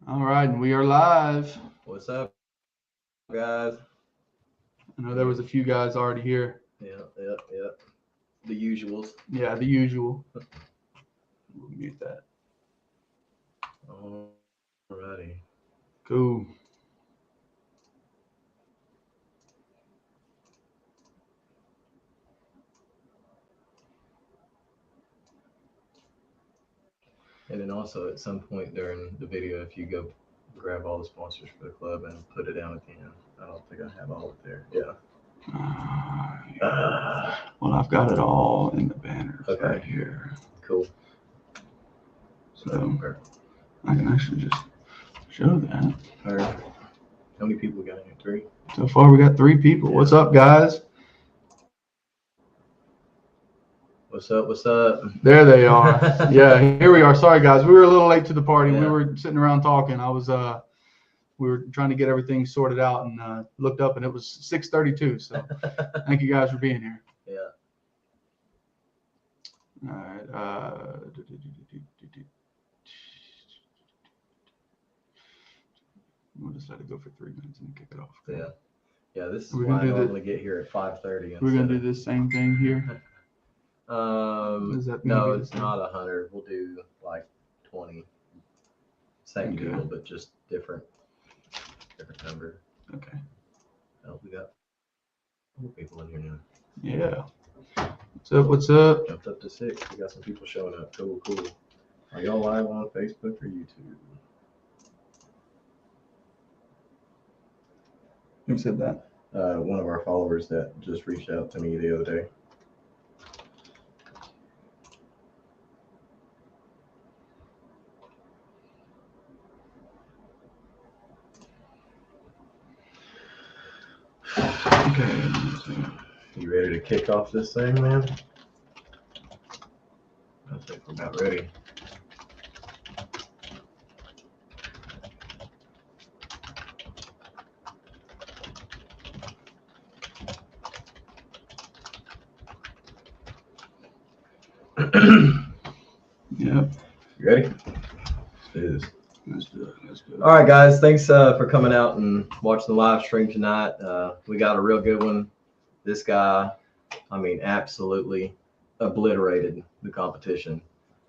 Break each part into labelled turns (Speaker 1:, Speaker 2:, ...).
Speaker 1: All right, and we are live.
Speaker 2: What's up, guys?
Speaker 1: I know there was a few guys already here.
Speaker 2: Yeah. The usuals.
Speaker 1: Yeah, the usual. We'll mute that.
Speaker 2: Alrighty.
Speaker 1: Cool.
Speaker 2: And then also at some point during the video, if you go grab all the sponsors for the club and put it down at the end. I don't think I have all of it there. Yeah.
Speaker 1: Well, I've got it all in the banners
Speaker 2: Okay.
Speaker 1: right here.
Speaker 2: Cool.
Speaker 1: So I can actually just show that.
Speaker 2: Perfect. How many people got in here? 3?
Speaker 1: So far, we got 3 people. Yeah. What's up, guys?
Speaker 2: What's up?
Speaker 1: There they are. Yeah, here we are. Sorry, guys. We were a little late to the party. Yeah. We were sitting around talking. We were trying to get everything sorted out and looked up, and it was 6:32. So thank you guys for being here.
Speaker 2: Yeah.
Speaker 1: All right. We'll just let it go for 3 minutes and kick it off.
Speaker 2: Yeah. Yeah, this is why I normally get here at 5:30.
Speaker 1: We're going to do this same thing here.
Speaker 2: No, it's not 100. We'll do like 20. Same deal, but just different number.
Speaker 1: Okay.
Speaker 2: Oh, we got more people in here now.
Speaker 1: Yeah. What's up?
Speaker 2: Jumped up to 6. We got some people showing up. Cool. Are y'all live on Facebook or YouTube?
Speaker 1: Who said that?
Speaker 2: One of our followers that just reached out to me the other day.
Speaker 1: Okay.
Speaker 2: You ready to kick off this thing, man? I think we're about ready.
Speaker 1: Yep.
Speaker 2: You ready? Let's do it. All right, guys. Thanks for coming out and watching the live stream tonight. We got a real good one. This guy, absolutely obliterated the competition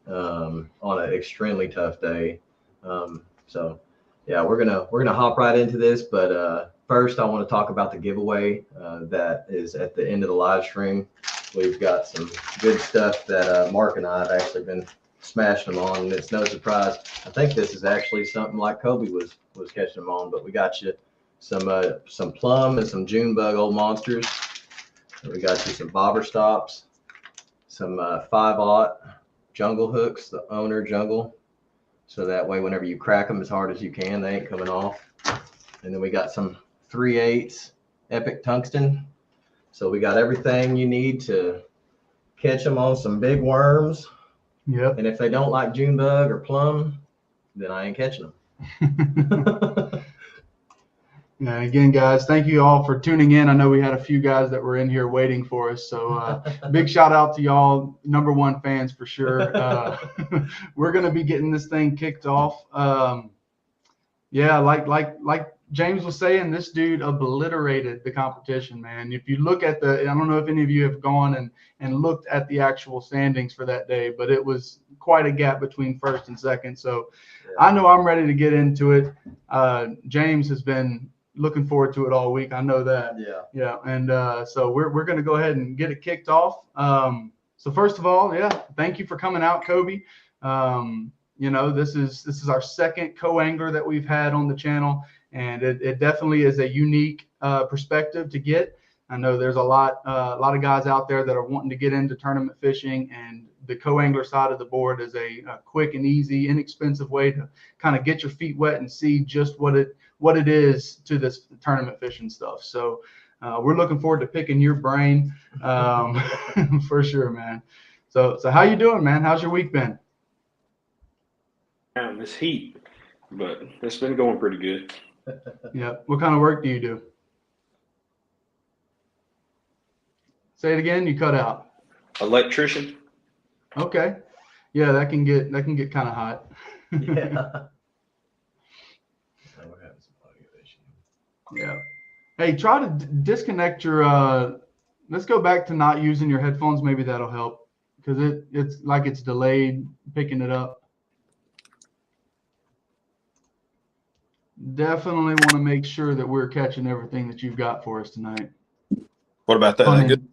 Speaker 2: on an extremely tough day. So, yeah, we're gonna hop right into this. But first, I want to talk about the giveaway that is at the end of the live stream. We've got some good stuff that Mark and I have actually been smashing them on, and it's no surprise. I think this is actually something like Koby was catching them on, but we got you some plum and some June bug old monsters. We got you some bobber stops, some 5/0 jungle hooks, the owner jungle, so that way whenever you crack them as hard as you can, they ain't coming off. And then we got some 3/8 epic tungsten. So we got everything you need to catch them on some big worms.
Speaker 1: Yep.
Speaker 2: And if they don't like June bug or plum, then I ain't catching them.
Speaker 1: Yeah, again, guys, thank you all for tuning in. I know we had a few guys that were in here waiting for us. So big shout out to y'all, #1 fans for sure. We're going to be getting this thing kicked off. Yeah, like James was saying, this dude obliterated the competition, man. If you look at I don't know if any of you have gone and looked at the actual standings for that day, but it was quite a gap between first and second. So yeah. I know I'm ready to get into it. James has been looking forward to it all week. I know that. Yeah. And so we're going to go ahead and get it kicked off. So first of all, yeah, thank you for coming out, Koby. You know, this is our second co-angler that we've had on the channel, and it definitely is a unique perspective to get. I know there's a lot of guys out there that are wanting to get into tournament fishing, and the co-angler side of the board is a quick and easy, inexpensive way to kind of get your feet wet and see just what it is to this tournament fishing stuff. So we're looking forward to picking your brain for sure, man. So how you doing, man? How's your week been?
Speaker 3: This heat, but it's been going pretty good.
Speaker 1: Yeah. What kind of work do you do? Say it again. You cut out.
Speaker 3: Electrician.
Speaker 1: Okay. Yeah, that can get kind of hot.
Speaker 2: Yeah.
Speaker 1: Yeah. Hey, try to disconnect your. Let's go back to not using your headphones. Maybe that'll help because it's like it's delayed picking it up. Definitely want to make sure that we're catching everything that you've got for us tonight.
Speaker 3: What about that?
Speaker 1: Pun,
Speaker 3: Good?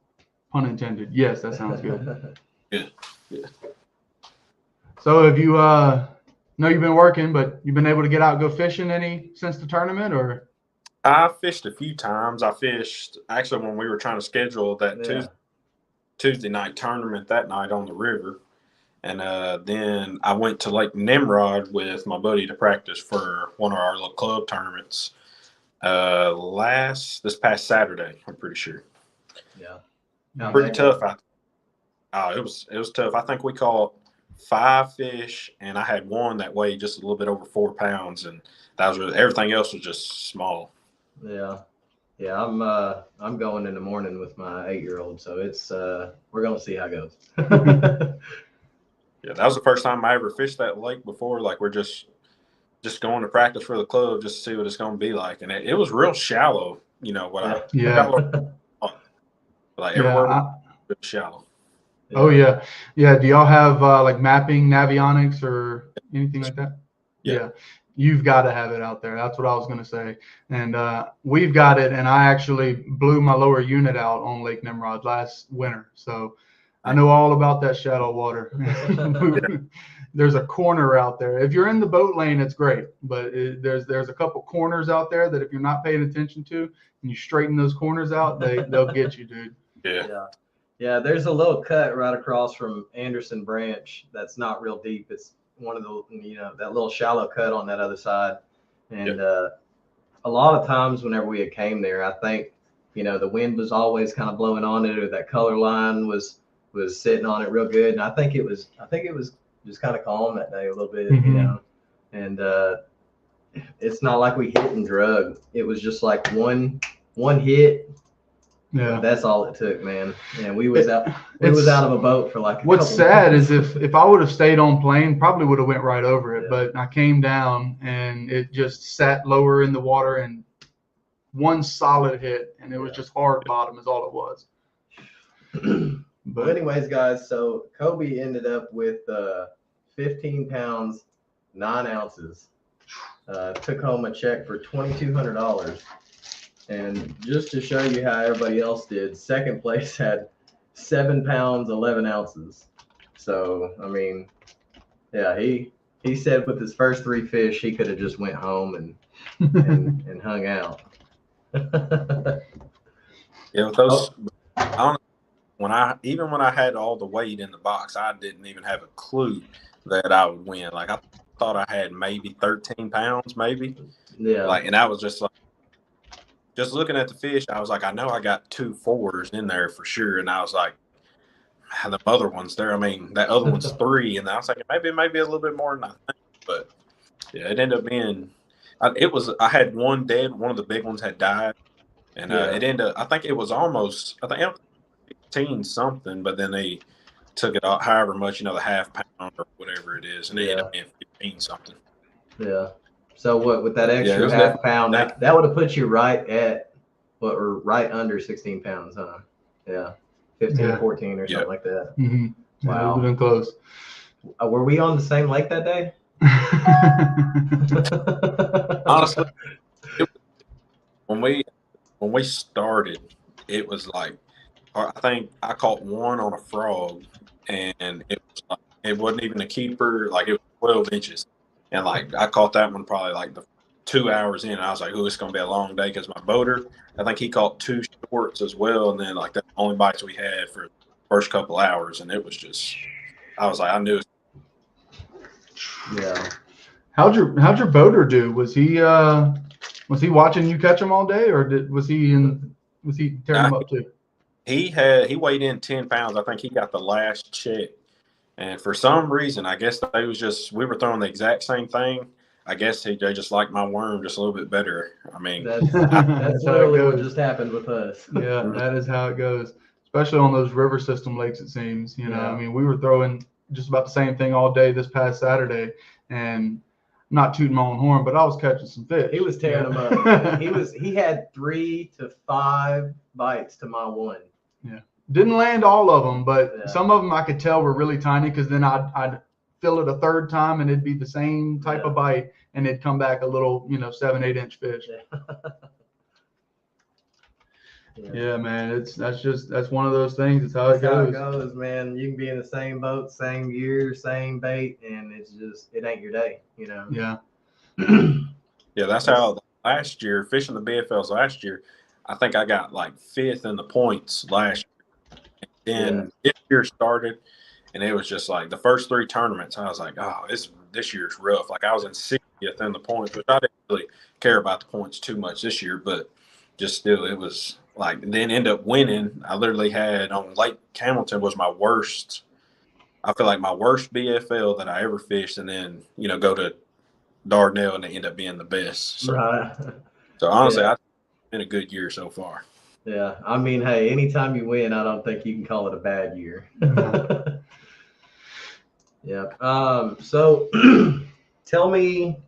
Speaker 1: Pun intended. Yes, that sounds good.
Speaker 3: Good. Yeah.
Speaker 1: So have you know you've been working, but you've been able to get out and go fishing any since the tournament, or?
Speaker 3: I fished a few times. I fished actually when we were trying to schedule that Tuesday night tournament that night on the river. And then I went to Lake Nimrod with my buddy to practice for one of our little club tournaments this past Saturday, I'm pretty sure.
Speaker 2: Yeah.
Speaker 3: Pretty tough. It was tough. I think we caught 5 fish, and I had one that weighed just a little bit over 4 pounds, and that was everything else was just small.
Speaker 2: Yeah. I'm going in the morning with my 8-year-old, so it's we're gonna see how it goes.
Speaker 3: Yeah, that was the first time I ever fished that lake before. Like we're just going to practice for the club just to see what it's going to be like, and it was real shallow. You know what? Like everywhere was shallow.
Speaker 1: Oh yeah. Do y'all have like mapping, navionics, or anything like that? Yeah. You've got to have it out there. That's what I was going to say. And we've got it, and I actually blew my lower unit out on Lake Nimrod last winter. So I know all about that shallow water. There's a corner out there. If you're in the boat lane, it's great. But there's a couple corners out there that if you're not paying attention to and you straighten those corners out, they'll get you, dude.
Speaker 2: Yeah, there's a little cut right across from Anderson Branch that's not real deep. It's one of the, that little shallow cut on that other side. And a lot of times whenever we had came there, I think, the wind was always kind of blowing on it, or that color line was sitting on it real good. And I think it was just kind of calm that day a little bit, and it's not like we hit and drug. It was just like one hit. Yeah, that's all it took, man. And we was out of a boat for like
Speaker 1: what's sad is if I would have stayed on plane, probably would have went right over it. But I came down and it just sat lower in the water, and one solid hit, and it was just hard bottom is all it was.
Speaker 2: But anyways, guys, so Koby ended up with 15 pounds, 9 ounces. Took home a check for $2,200. And just to show you how everybody else did, second place had 7 pounds, 11 ounces. So, I mean, yeah, he said with his first 3 fish, he could have just went home and hung out.
Speaker 3: Yeah, with those, when I had all the weight in the box, I didn't even have a clue that I would win. Like I thought I had maybe 13 pounds, maybe.
Speaker 2: Yeah.
Speaker 3: Like, and I was just like, just looking at the fish, I was like, I know I got 2 4s in there for sure. And I was like, the other one's there. I mean, that other one's 3. And I was like, maybe a little bit more than I think. But yeah, it ended up being, I had one dead. One of the big ones had died. And it ended up, I think it was 15 something, but then they took it out however much, the half pound or whatever it is. And it ended up being 15 something.
Speaker 2: Yeah. So what, with that extra half pound, that would have put you right at or right under 16 pounds, huh? Yeah. 15, 14 or something like that.
Speaker 1: Mm-hmm.
Speaker 2: Wow.
Speaker 1: We've been close.
Speaker 2: Were we on the same lake that day?
Speaker 3: Honestly, when we started, it was like, I think I caught one on a frog, and it was like, it wasn't even a keeper. Like it was 12 inches. And like I caught that one probably like the 2 hours in. I was like, "Oh, it's gonna be a long day," because my boater, I think he caught 2 shorts as well, and then like the only bites we had for the first couple hours, and it was just, I was like, I knew it.
Speaker 2: Yeah.
Speaker 1: How'd your boater do? Was he watching you catch him all day, or was he tearing him up too?
Speaker 3: He weighed in 10 pounds. I think he got the last check. And for some reason, I guess we were throwing the exact same thing. I guess they just liked my worm just a little bit better. I mean,
Speaker 2: that's literally what just happened with us.
Speaker 1: Yeah, that is how it goes, especially on those river system lakes, it seems. I mean, we were throwing just about the same thing all day this past Saturday. And not tooting my own horn, but I was catching some fish.
Speaker 2: He was tearing them up. He had 3 to 5 bites to my 1.
Speaker 1: Yeah. Didn't land all of them, but
Speaker 2: Yeah.
Speaker 1: some of them I could tell were really tiny because then I'd fill it a third time and it'd be the same type of bite and it'd come back a little, 7-8 inch fish. Yeah, man, that's one of those things. It's how it goes.
Speaker 2: How it goes, man. You can be in the same boat, same gear, same bait, and it ain't your day,
Speaker 1: Yeah.
Speaker 3: Yeah, that's how last year, fishing the BFLs last year, I think I got like 5th in the points last year. And this year started, and it was just like the first 3 tournaments, I was like, oh, this year's rough. Like I was in 60th in the points, which I didn't really care about the points too much this year, but just still, it was like, and then end up winning. I literally had on Lake Hamilton was my worst. I feel like my worst BFL that I ever fished, and then go to Dardanelle and they end up being the best. So, so honestly, I've been a good year so far.
Speaker 2: Yeah, I mean, hey, anytime you win, I don't think you can call it a bad year. Yeah. So tell me,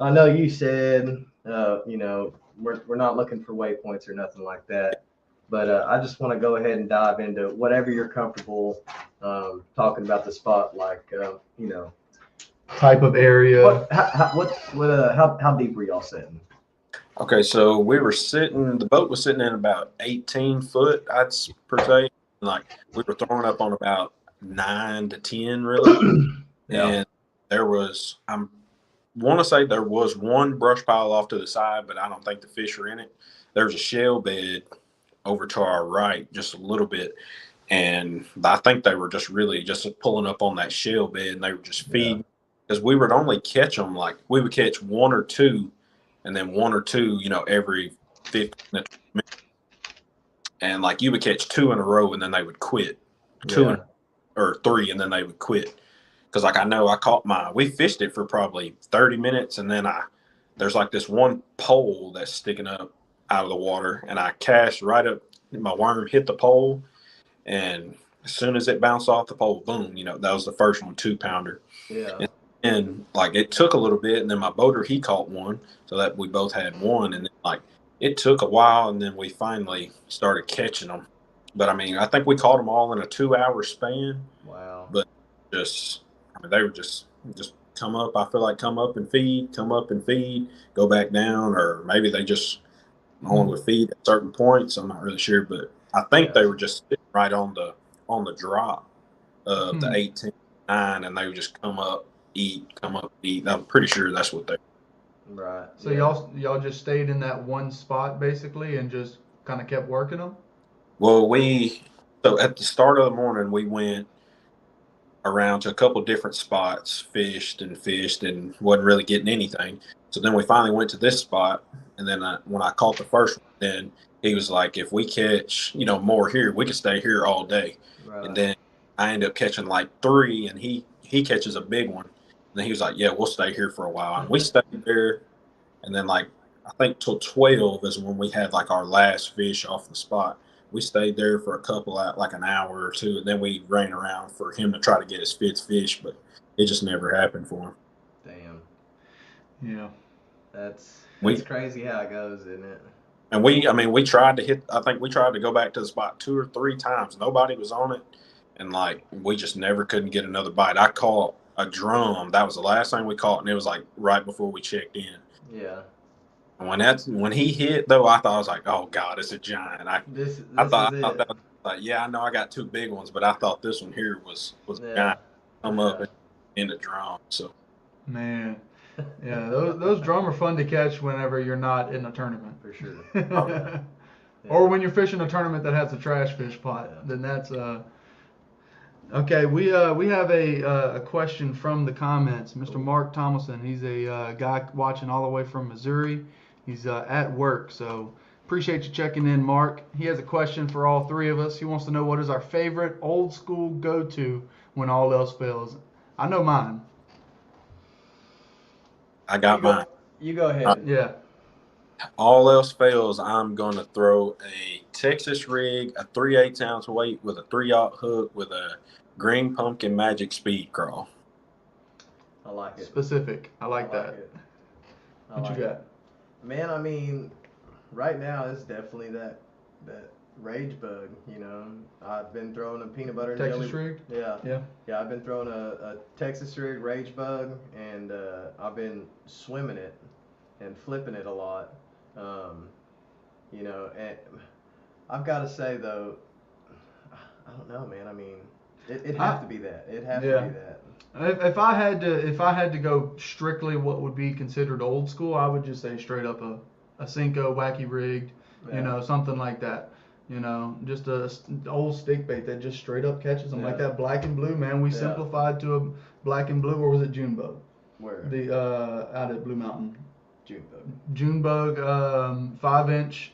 Speaker 2: I know you said, we're not looking for waypoints or nothing like that, but I just want to go ahead and dive into whatever you're comfortable talking about the spot, like,
Speaker 1: type of area.
Speaker 2: How deep were y'all sitting?
Speaker 3: Okay, so the boat was sitting in about 18 foot, I'd per se. Like we were throwing up on about 9 to 10, really. And there was, I want to say there was one brush pile off to the side, but I don't think the fish were in it. There was a shell bed over to our right, just a little bit. And I think they were just really just pulling up on that shell bed, and they were just feeding. Because we would only catch them, like we would catch 1 or 2, and then 1 or 2, every 15 minutes. And like you would catch 2 in a row, and then they would quit. 2 or 3, and then they would quit. Because like I know I caught we fished it for probably 30 minutes, and then there's like this one pole that's sticking up out of the water, and I cast right up. My worm hit the pole, and as soon as it bounced off the pole, boom! That was the first one, 2-pounder.
Speaker 2: Yeah.
Speaker 3: And like it took a little bit, and then my boater, he caught one, so that we both had one, and then, like it took a while, and then we finally started catching them. But I mean, I think we caught them all in a 2-hour span.
Speaker 2: Wow.
Speaker 3: But they were just come up. I feel like come up and feed, go back down, or maybe they just only would feed at certain points. I'm not really sure, but I think they were just sitting right on the drop of the 18-9, and they would just come up, eat. I'm pretty sure that's what they.
Speaker 2: Right.
Speaker 1: So y'all just stayed in that one spot basically and just kind of kept working them?
Speaker 3: Well, so at the start of the morning, we went around to a couple different spots, fished and wasn't really getting anything. So then we finally went to this spot, and then when I caught the first one, then he was like, if we catch, more here, we could stay here all day. Right. And then I ended up catching like 3, and he catches a big one. And then he was like, yeah, we'll stay here for a while. And we stayed there. And then like, I think till 12 is when we had like our last fish off the spot. We stayed there for a couple, like an hour or 2, and then we ran around for him to try to get his 5th fish, but it just never happened for him.
Speaker 2: Damn.
Speaker 1: Yeah.
Speaker 2: That's crazy how it goes, isn't it?
Speaker 3: And we tried to go back to the spot 2 or 3 times. Nobody was on it. And like, we just never couldn't get another bite. I caught a drum. That was the last thing we caught. And it was like right before we checked in.
Speaker 2: Yeah.
Speaker 3: When he hit though, I thought, I was like, oh God, it's a giant. I thought that was like, yeah, I know I got 2 big ones, but I thought this one here was a giant. Come up in the drum. So
Speaker 1: man. Yeah, those drum are fun to catch whenever you're not in a tournament.
Speaker 2: For sure.
Speaker 1: Or when you're fishing a tournament that has a trash fish pot, then that's okay. We have a question from the comments. Mr. Mark Thomason, he's a guy watching all the way from Missouri. He's at work, so appreciate you checking in, Mark. He has a question for all 3 of us. He wants to know what is our favorite old school go-to when all else fails. I know mine.
Speaker 3: I got mine.
Speaker 2: You go ahead.
Speaker 1: Yeah.
Speaker 3: All else fails, I'm going to throw a Texas rig, a 3/8 ounce weight with a 3/0 hook with a green pumpkin magic speed crawl.
Speaker 2: I like it.
Speaker 1: Specific. I like that.
Speaker 2: It.
Speaker 1: What you got?
Speaker 2: Man, I mean, right now it's definitely that rage bug. You know, I've been throwing a peanut butter and
Speaker 1: Texas
Speaker 2: jelly.
Speaker 1: rig?
Speaker 2: Yeah. I've been throwing a Texas rig rage bug, and I've been swimming it and flipping it a lot. You know, and I've got to say though, I don't know, man. I mean, it'd have to be that. It'd have to be that.
Speaker 1: If I had to go strictly what would be considered old school, I would just say straight up a Cinco wacky rigged, you know, something like that. You know, just a old stick bait that just straight up catches them, like that black and blue, man. We simplified to a black and blue, or was it Junebug?
Speaker 2: Where?
Speaker 1: The out at Blue Mountain.
Speaker 2: Junebug.
Speaker 1: 5-inch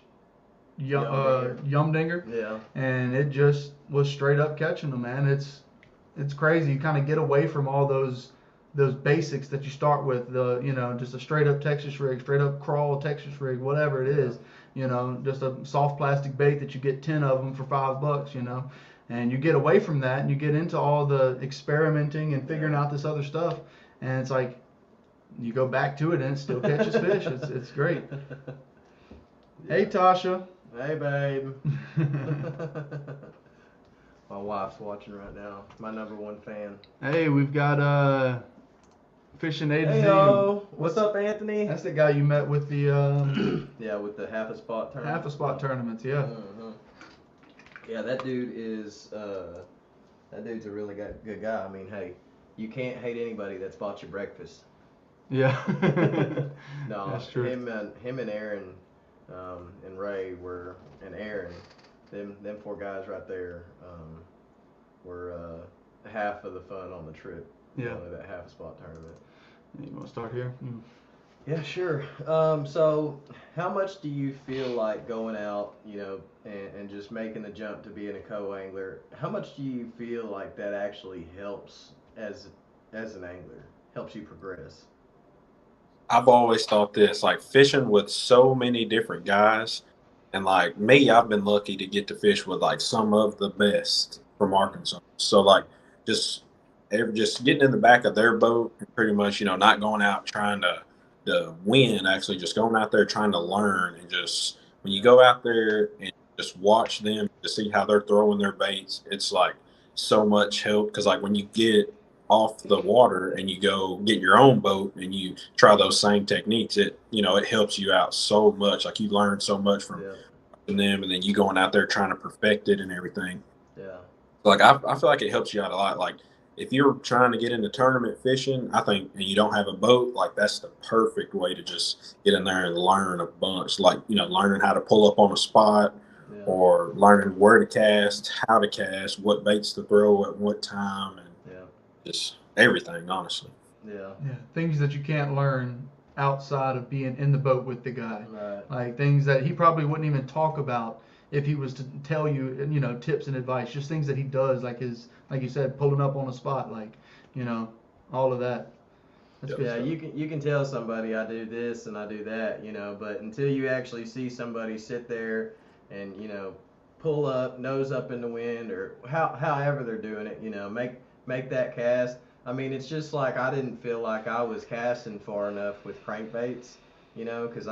Speaker 1: Yumdinger.
Speaker 2: Yeah.
Speaker 1: And it just was straight up catching them, man. It's crazy. You kind of get away from all those basics that you start with, just a straight up Texas rig, straight up crawl Texas rig, whatever it is, just a soft plastic bait that you get 10 of them for $5, and you get away from that and you get into all the experimenting and figuring out this other stuff, and it's like you go back to it and it still catches fish. It's great. Hey Tasha.
Speaker 2: Hey babe. My wife's watching right now. My #1 fan.
Speaker 1: Hey, we've got Fishing A to Z.
Speaker 2: Hey, what's up, Anthony?
Speaker 1: That's the guy you met with the
Speaker 2: with the half a spot tournament.
Speaker 1: Half a spot tournaments, yeah.
Speaker 2: Yeah, that dude is that dude's a really good guy. I mean, hey, you can't hate anybody that's bought you breakfast.
Speaker 1: Yeah.
Speaker 2: No,
Speaker 1: that's true.
Speaker 2: Him and Aaron and Ray and Aaron, them 4 guys right there were half of the fun on the trip.
Speaker 1: Yeah.
Speaker 2: That half a spot tournament.
Speaker 1: You want to start here?
Speaker 2: Yeah, sure. So how much do you feel like going out, and just making the jump to being a co-angler, how much do you feel like that actually helps as an angler, helps you progress?
Speaker 3: I've always thought this, like fishing with so many different guys, and like me, I've been lucky to get to fish with like some of the best from Arkansas. So like just getting in the back of their boat and pretty much, not going out trying to win, actually just going out there trying to learn, and just when you go out there and just watch them to see how they're throwing their baits, it's like so much help, because like when you get off the water and you go get your own boat and you try those same techniques, it helps you out so much. Like you learn so much from them, and then you going out there trying to perfect it and everything.
Speaker 2: Yeah.
Speaker 3: Like I feel like it helps you out a lot. Like if you're trying to get into tournament fishing, I think, and you don't have a boat, like that's the perfect way to just get in there and learn a bunch. Like, learning how to pull up on a spot, or learning where to cast, how to cast, what baits to throw at what time, and just everything, honestly.
Speaker 2: Yeah.
Speaker 1: Things that you can't learn outside of being in the boat with the guy.
Speaker 2: Right.
Speaker 1: Like things that he probably wouldn't even talk about if he was to tell you, tips and advice. Just things that he does, like like you said, pulling up on a spot, like, all of that. That's good stuff.
Speaker 2: You can tell somebody I do this and I do that, but until you actually see somebody sit there and, pull up, nose up in the wind, or however they're doing it, make that cast. I mean, it's just like I didn't feel like I was casting far enough with crankbaits, because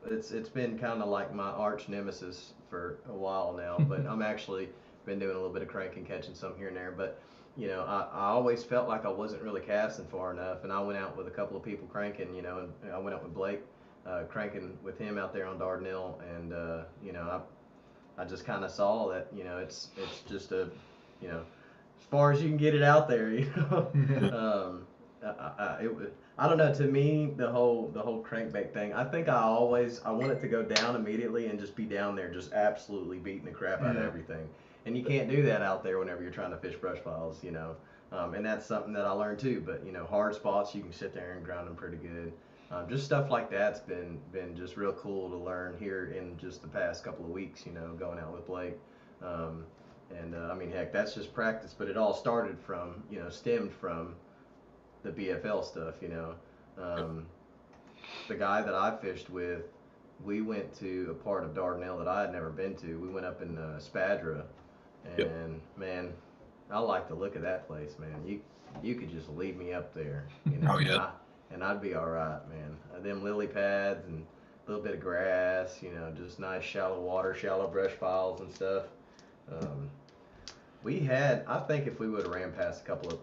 Speaker 2: it's been kind of like my arch nemesis for a while now, but I'm actually been doing a little bit of cranking, catching some here and there, but I always felt like I wasn't really casting far enough, and I went out with a couple of people cranking, and I went out with Blake, cranking with him out there on Dardanelle, and I just kind of saw that it's just a as far as you can get it out there, I don't know. To me, the whole crankbait thing, I think I want it to go down immediately and just be down there, just absolutely beating the crap out of everything. And you can't do that out there whenever you're trying to fish brush piles, and that's something that I learned too. But hard spots, you can sit there and grind them pretty good. Just stuff like that's been just real cool to learn here in just the past couple of weeks. Going out with Blake. I mean, heck, that's just practice, but it all started from, stemmed from the BFL stuff, The guy that I fished with, we went to a part of Dardanelle that I had never been to. We went up in Spadra, and man, I like the look of that place, man. you could just leave me up there, you know,
Speaker 3: Oh yeah.
Speaker 2: and I'd be all right, man. Them lily pads and a little bit of grass, you know, just nice shallow water, shallow brush piles and stuff. Um, I think if we would have ran past a couple of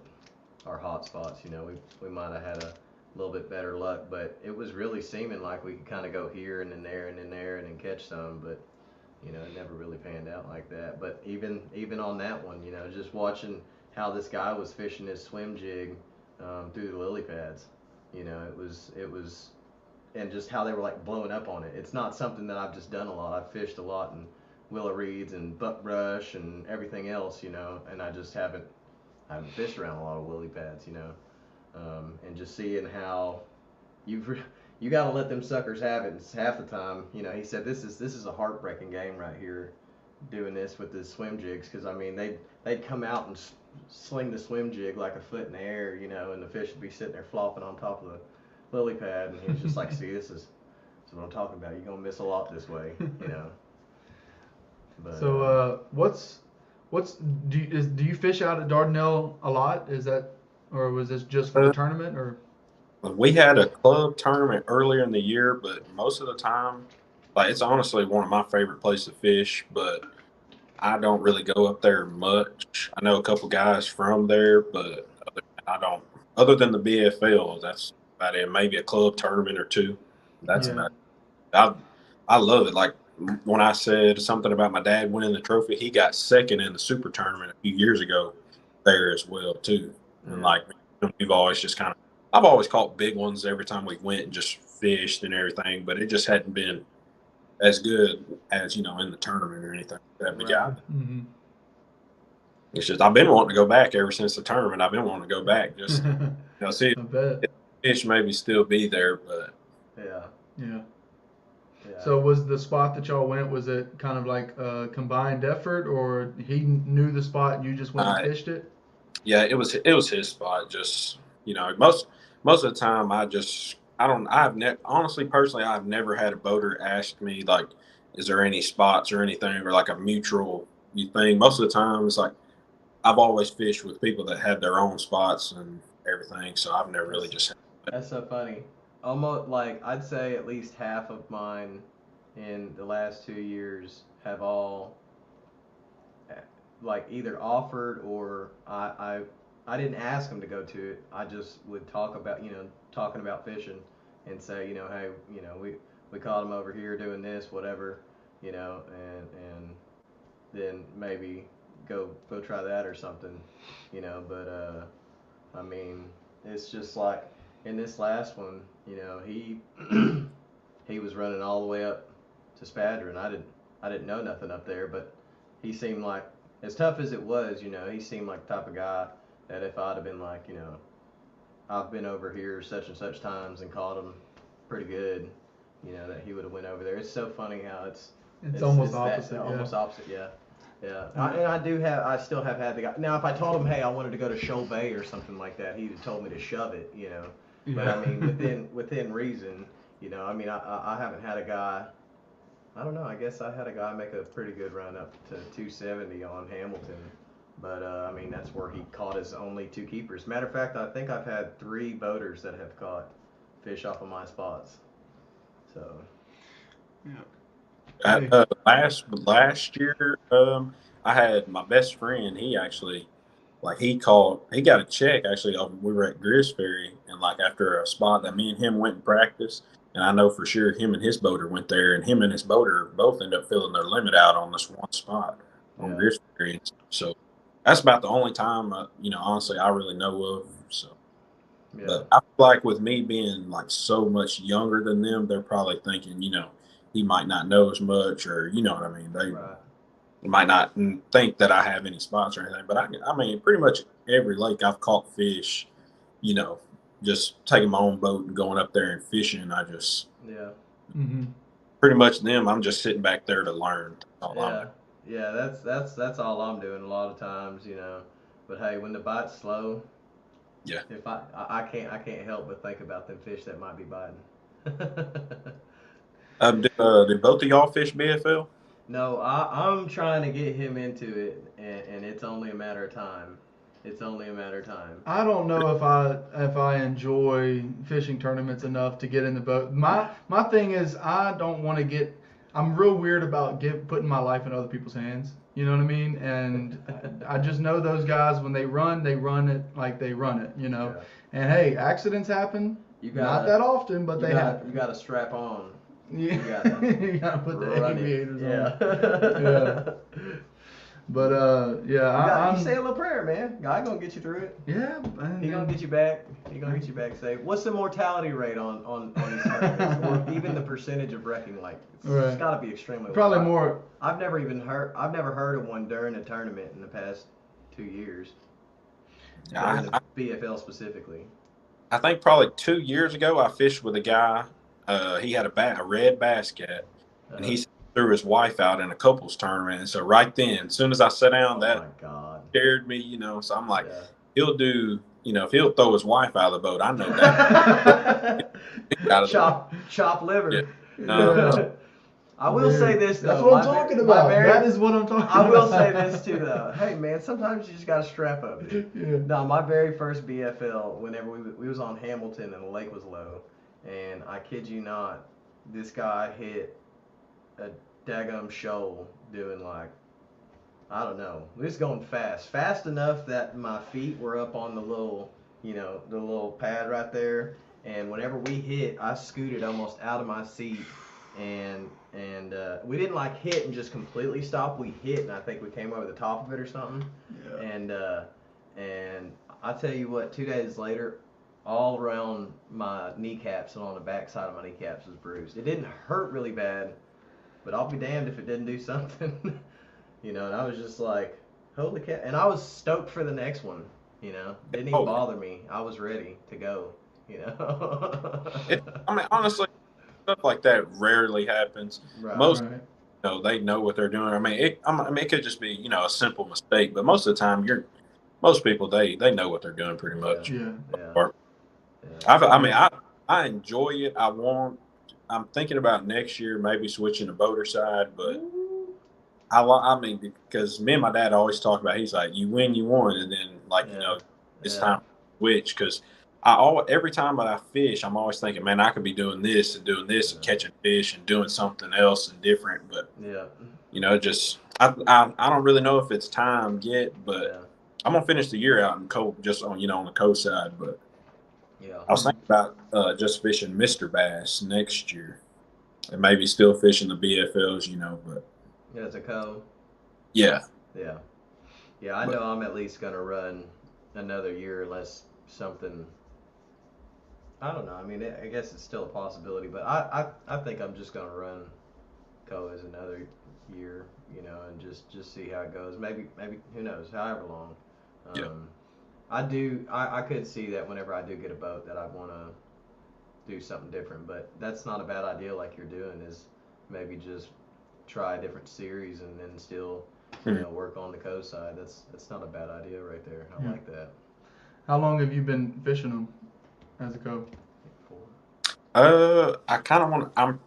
Speaker 2: our hot spots, you know, we might have had a little bit better luck, but it was really seeming like we could kind of go here and then there and then there and then catch some, but you know, it never really panned out like that. But even on that one, you know, just watching how this guy was fishing his swim jig through the lily pads, you know, it was, and just how they were like blowing up on it. It's not something that I've just done a lot. I've fished a lot in willow reeds and buckbrush and everything else, you know, and I haven't fished around a lot of lily pads, you know, and just seeing how you got to let them suckers have it. It's half the time, you know. He said this is a heartbreaking game right here, doing this with the swim jigs, because I mean they'd come out and sling the swim jig like a foot in the air, you know, and the fish would be sitting there flopping on top of the lily pad, and he's just like, see, this is what I'm talking about. You're gonna miss a lot this way, you know. But,
Speaker 1: So do you fish out at Dardanelle a lot? Is that, or was this just for the tournament, or?
Speaker 3: We had a club tournament earlier in the year, but most of the time, like, it's honestly one of my favorite places to fish, but I don't really go up there much. I know a couple guys from there, but I don't. Other than the BFL, that's about it. Maybe a club tournament or two. That's
Speaker 1: Yeah.
Speaker 3: about it. I love it. Like when I said something about my dad winning the trophy, he got second in the super tournament a few years ago there as well too. And like we've always just kind of, I've always caught big ones every time we went and just fished and everything, but it just hadn't been as good as, you know, in the tournament or anything. But yeah,
Speaker 1: Mm-hmm.
Speaker 3: it's just I've been wanting to go back ever since the tournament. I've been wanting to go back just you know, see
Speaker 1: I bet.
Speaker 3: if fish maybe still be there, but
Speaker 2: yeah.
Speaker 1: Yeah. So was the spot that y'all went, was it kind of like a combined effort, or he knew the spot and you just went and fished it?
Speaker 3: Yeah, it was his spot. Just, you know, most of the time honestly, personally, I've never had a boater ask me like, is there any spots or anything, or like a mutual thing. Most of the time it's like I've always fished with people that have their own spots and everything, so I've never really just.
Speaker 2: That's so funny. Almost like I'd say at least half of mine in the last 2 years have all like either offered or I didn't ask them to go to it. I just would talk about, you know, talking about fishing and say, you know, hey, you know, we caught them over here doing this, whatever, you know, and then maybe go try that or something, you know. But I mean, it's just like in this last one, you know, he he was running all the way up to Spadron. I didn't know nothing up there, but he seemed like, as tough as it was, you know, he seemed like the type of guy that if I'd have been like, you know, I've been over here such and such times and caught him pretty good, you know, that he would have went over there. It's so funny how it's
Speaker 1: almost opposite.
Speaker 2: almost opposite, yeah. Yeah, I still have had the guy. Now, if I told him, hey, I wanted to go to Shoal Bay or something like that, he'd have told me to shove it, you know. But I mean, within reason, you know. I mean, I haven't had a guy. I don't know. I guess I had a guy make a pretty good run up to 270 on Hamilton, but I mean, that's where he caught his only two keepers. Matter of fact, I think I've had 3 boaters that have caught fish off of my spots. So.
Speaker 3: Yeah. Last year, I had my best friend. He actually, like, he got a check actually. We were at Gris Ferry, and like after a spot that me and him went and practiced, and I know for sure him and his boater went there, and him and his boater both ended up filling their limit out on this one spot on Gris Ferry. So that's about the only time, you know, honestly, I really know of. So. Yeah. But I feel like with me being like so much younger than them, they're probably thinking, you know, he might not know as much, or you know what I mean. They might not think that I have any spots or anything. But I mean, pretty much every lake I've caught fish, you know, just taking my own boat and going up there and fishing. I just pretty much them. I'm just sitting back there to learn.
Speaker 2: Yeah, that's all I'm doing a lot of times, you know. But hey, when the bite's slow.
Speaker 3: Yeah.
Speaker 2: If I can't help but think about them fish that might be biting.
Speaker 3: Did both of y'all fish BFL?
Speaker 2: No, I'm trying to get him into it, and it's only a matter of time. It's only a matter of time.
Speaker 1: I don't know if I enjoy fishing tournaments enough to get in the boat. My thing is I don't want to get. I'm real weird about putting my life in other people's hands. You know what I mean? And I just know those guys when they run it like they run it. You know.
Speaker 2: Yeah.
Speaker 1: And hey, accidents happen. Not that often, but they happen.
Speaker 2: You got to strap on.
Speaker 1: Yeah. You gotta put the aviators on. Yeah. But yeah,
Speaker 2: you say a little prayer, man. God gonna get you through it.
Speaker 1: Yeah,
Speaker 2: He gonna get you back. He gonna get you back safe. What's the mortality rate on these tournaments, or even the percentage of wrecking? Like, it's got to be extremely
Speaker 1: probably
Speaker 2: low.
Speaker 1: more.
Speaker 2: I've never heard of one during a tournament in the past 2 years. BFL specifically.
Speaker 3: I think probably 2 years ago I fished with a guy. He had a red bass cat, and he threw his wife out in a couples tournament. And so right then, as soon as I sat down, that scared me, you know. So I'm like, he'll do, you know, if he'll throw his wife out of the boat, I know that.
Speaker 2: Chop liver.
Speaker 3: Yeah.
Speaker 2: I will say this though.
Speaker 1: That's what I'm talking about. That is what I'm talking about.
Speaker 2: I will say this too though. Hey man, sometimes you just gotta strap up, dude.
Speaker 1: Yeah.
Speaker 2: No, my very first BFL, whenever we was on Hamilton and the lake was low, and I kid you not, this guy hit a daggum shoal doing like, I don't know, he was going fast enough that my feet were up on the little, you know, the little pad right there, and whenever we hit, I scooted almost out of my seat, and we didn't like hit and just completely stop. We hit, and I think we came over the top of it or something. Yeah. And I tell you what, 2 days later, all around my kneecaps and on the back side of my kneecaps was bruised. It didn't hurt really bad, but I'll be damned if it didn't do something. You know, and I was just like, holy cow. And I was stoked for the next one, you know. Didn't even bother me. I was ready to go, you know.
Speaker 3: I mean, honestly, stuff like that rarely happens.
Speaker 2: Right.
Speaker 3: Most, you know, they know what they're doing. I mean, it could just be, you know, a simple mistake, but most of the time, most people, they know what they're doing pretty much.
Speaker 1: Yeah.
Speaker 3: I enjoy it. I'm thinking about next year maybe switching to boater side, but I mean, because me and my dad always talk about, he's like, you win, you won, and then you know, it's time to switch, because every time that I fish, I'm always thinking, man, I could be doing this and catching fish and doing something else and different, but you know, just I don't really know if it's time yet, but I'm gonna finish the year out in just on, you know, on the coast side, but I was thinking about just fishing Mr. Bass next year, and maybe still fishing the BFLs, you know, but
Speaker 2: as a co.
Speaker 3: Yeah.
Speaker 2: I know I'm at least gonna run another year unless something. I don't know. I mean, I guess it's still a possibility, but I think I'm just gonna run co as another year, you know, and just see how it goes. Maybe who knows, however long. I could see that whenever I do get a boat that I want to do something different, but that's not a bad idea. Like you're doing is maybe just try a different series and then still, you know, work on the co side. That's not a bad idea right there. I like that.
Speaker 1: How long have you been fishing them as a co?
Speaker 3: I'm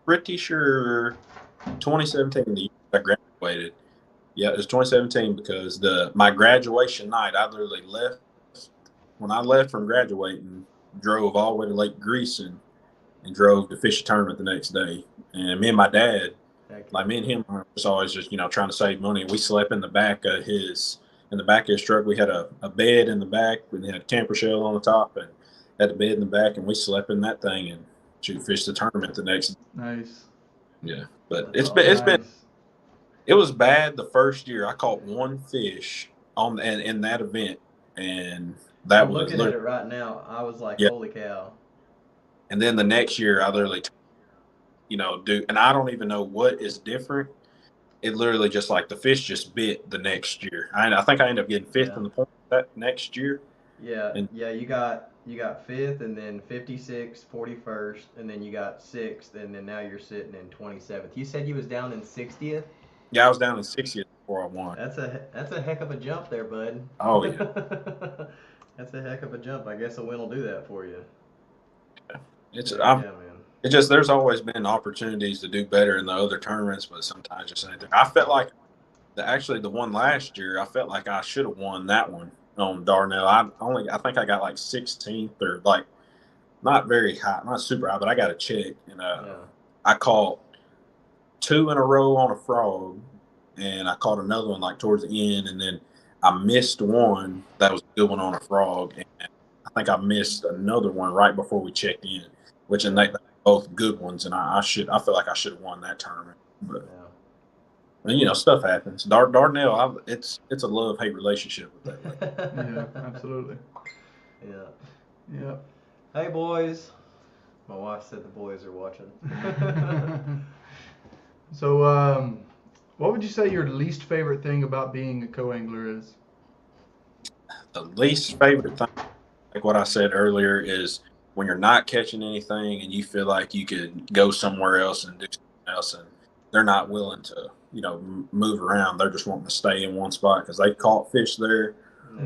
Speaker 3: pretty sure 2017, the year I graduated. Yeah, it was 2017 because my graduation night, I literally left. When I left from graduating, drove all the way to Lake Greason and drove to fish a tournament the next day. And me and my dad, like me and him, were always just, you know, trying to save money. We slept in the back of his truck. We had a bed in the back. We had a camper shell on the top and had a bed in the back, and we slept in that thing and fished the tournament the next day.
Speaker 1: Nice.
Speaker 3: Yeah, but it was bad the first year. I caught one fish in that event, and
Speaker 2: I'm looking at it right now. I was like, holy cow.
Speaker 3: And then the next year, I literally, you know, and I don't even know what is different. It literally just like the fish just bit the next year. I think I ended up getting fifth in the point that next year.
Speaker 2: Yeah, you got fifth, and then 56th, 41st, and then you got 6th, and then now you're sitting in 27th. You said you was down in 60th?
Speaker 3: Yeah, I was down in 60th before I won.
Speaker 2: That's a heck of a jump there, bud.
Speaker 3: Oh yeah.
Speaker 2: That's a heck of a jump. I guess a win will do that for you.
Speaker 3: Yeah. It just, there's always been opportunities to do better in the other tournaments, but sometimes just anything. I felt like the one last year, I felt like I should have won that one. on Dardanelle. I think I got like 16th or like not very high, not super high, but I got a check, and I caught 2 in a row on a frog, and I caught another one like towards the end, and then I missed one that was a good one on a frog, and I think I missed another one right before we checked in, which and they both good ones, and I feel like I should have won that tournament, but. And, you know, stuff happens. Dardanelle, it's a love-hate relationship with that.
Speaker 1: Yeah, absolutely.
Speaker 2: Yeah. Hey, boys. My wife said the boys are watching.
Speaker 1: So, what would you say your least favorite thing about being a co-angler is?
Speaker 3: The least favorite thing, like what I said earlier, is when you're not catching anything and you feel like you could go somewhere else and do something else, and they're not willing to, you know, move around. They're just wanting to stay in one spot because they caught fish there.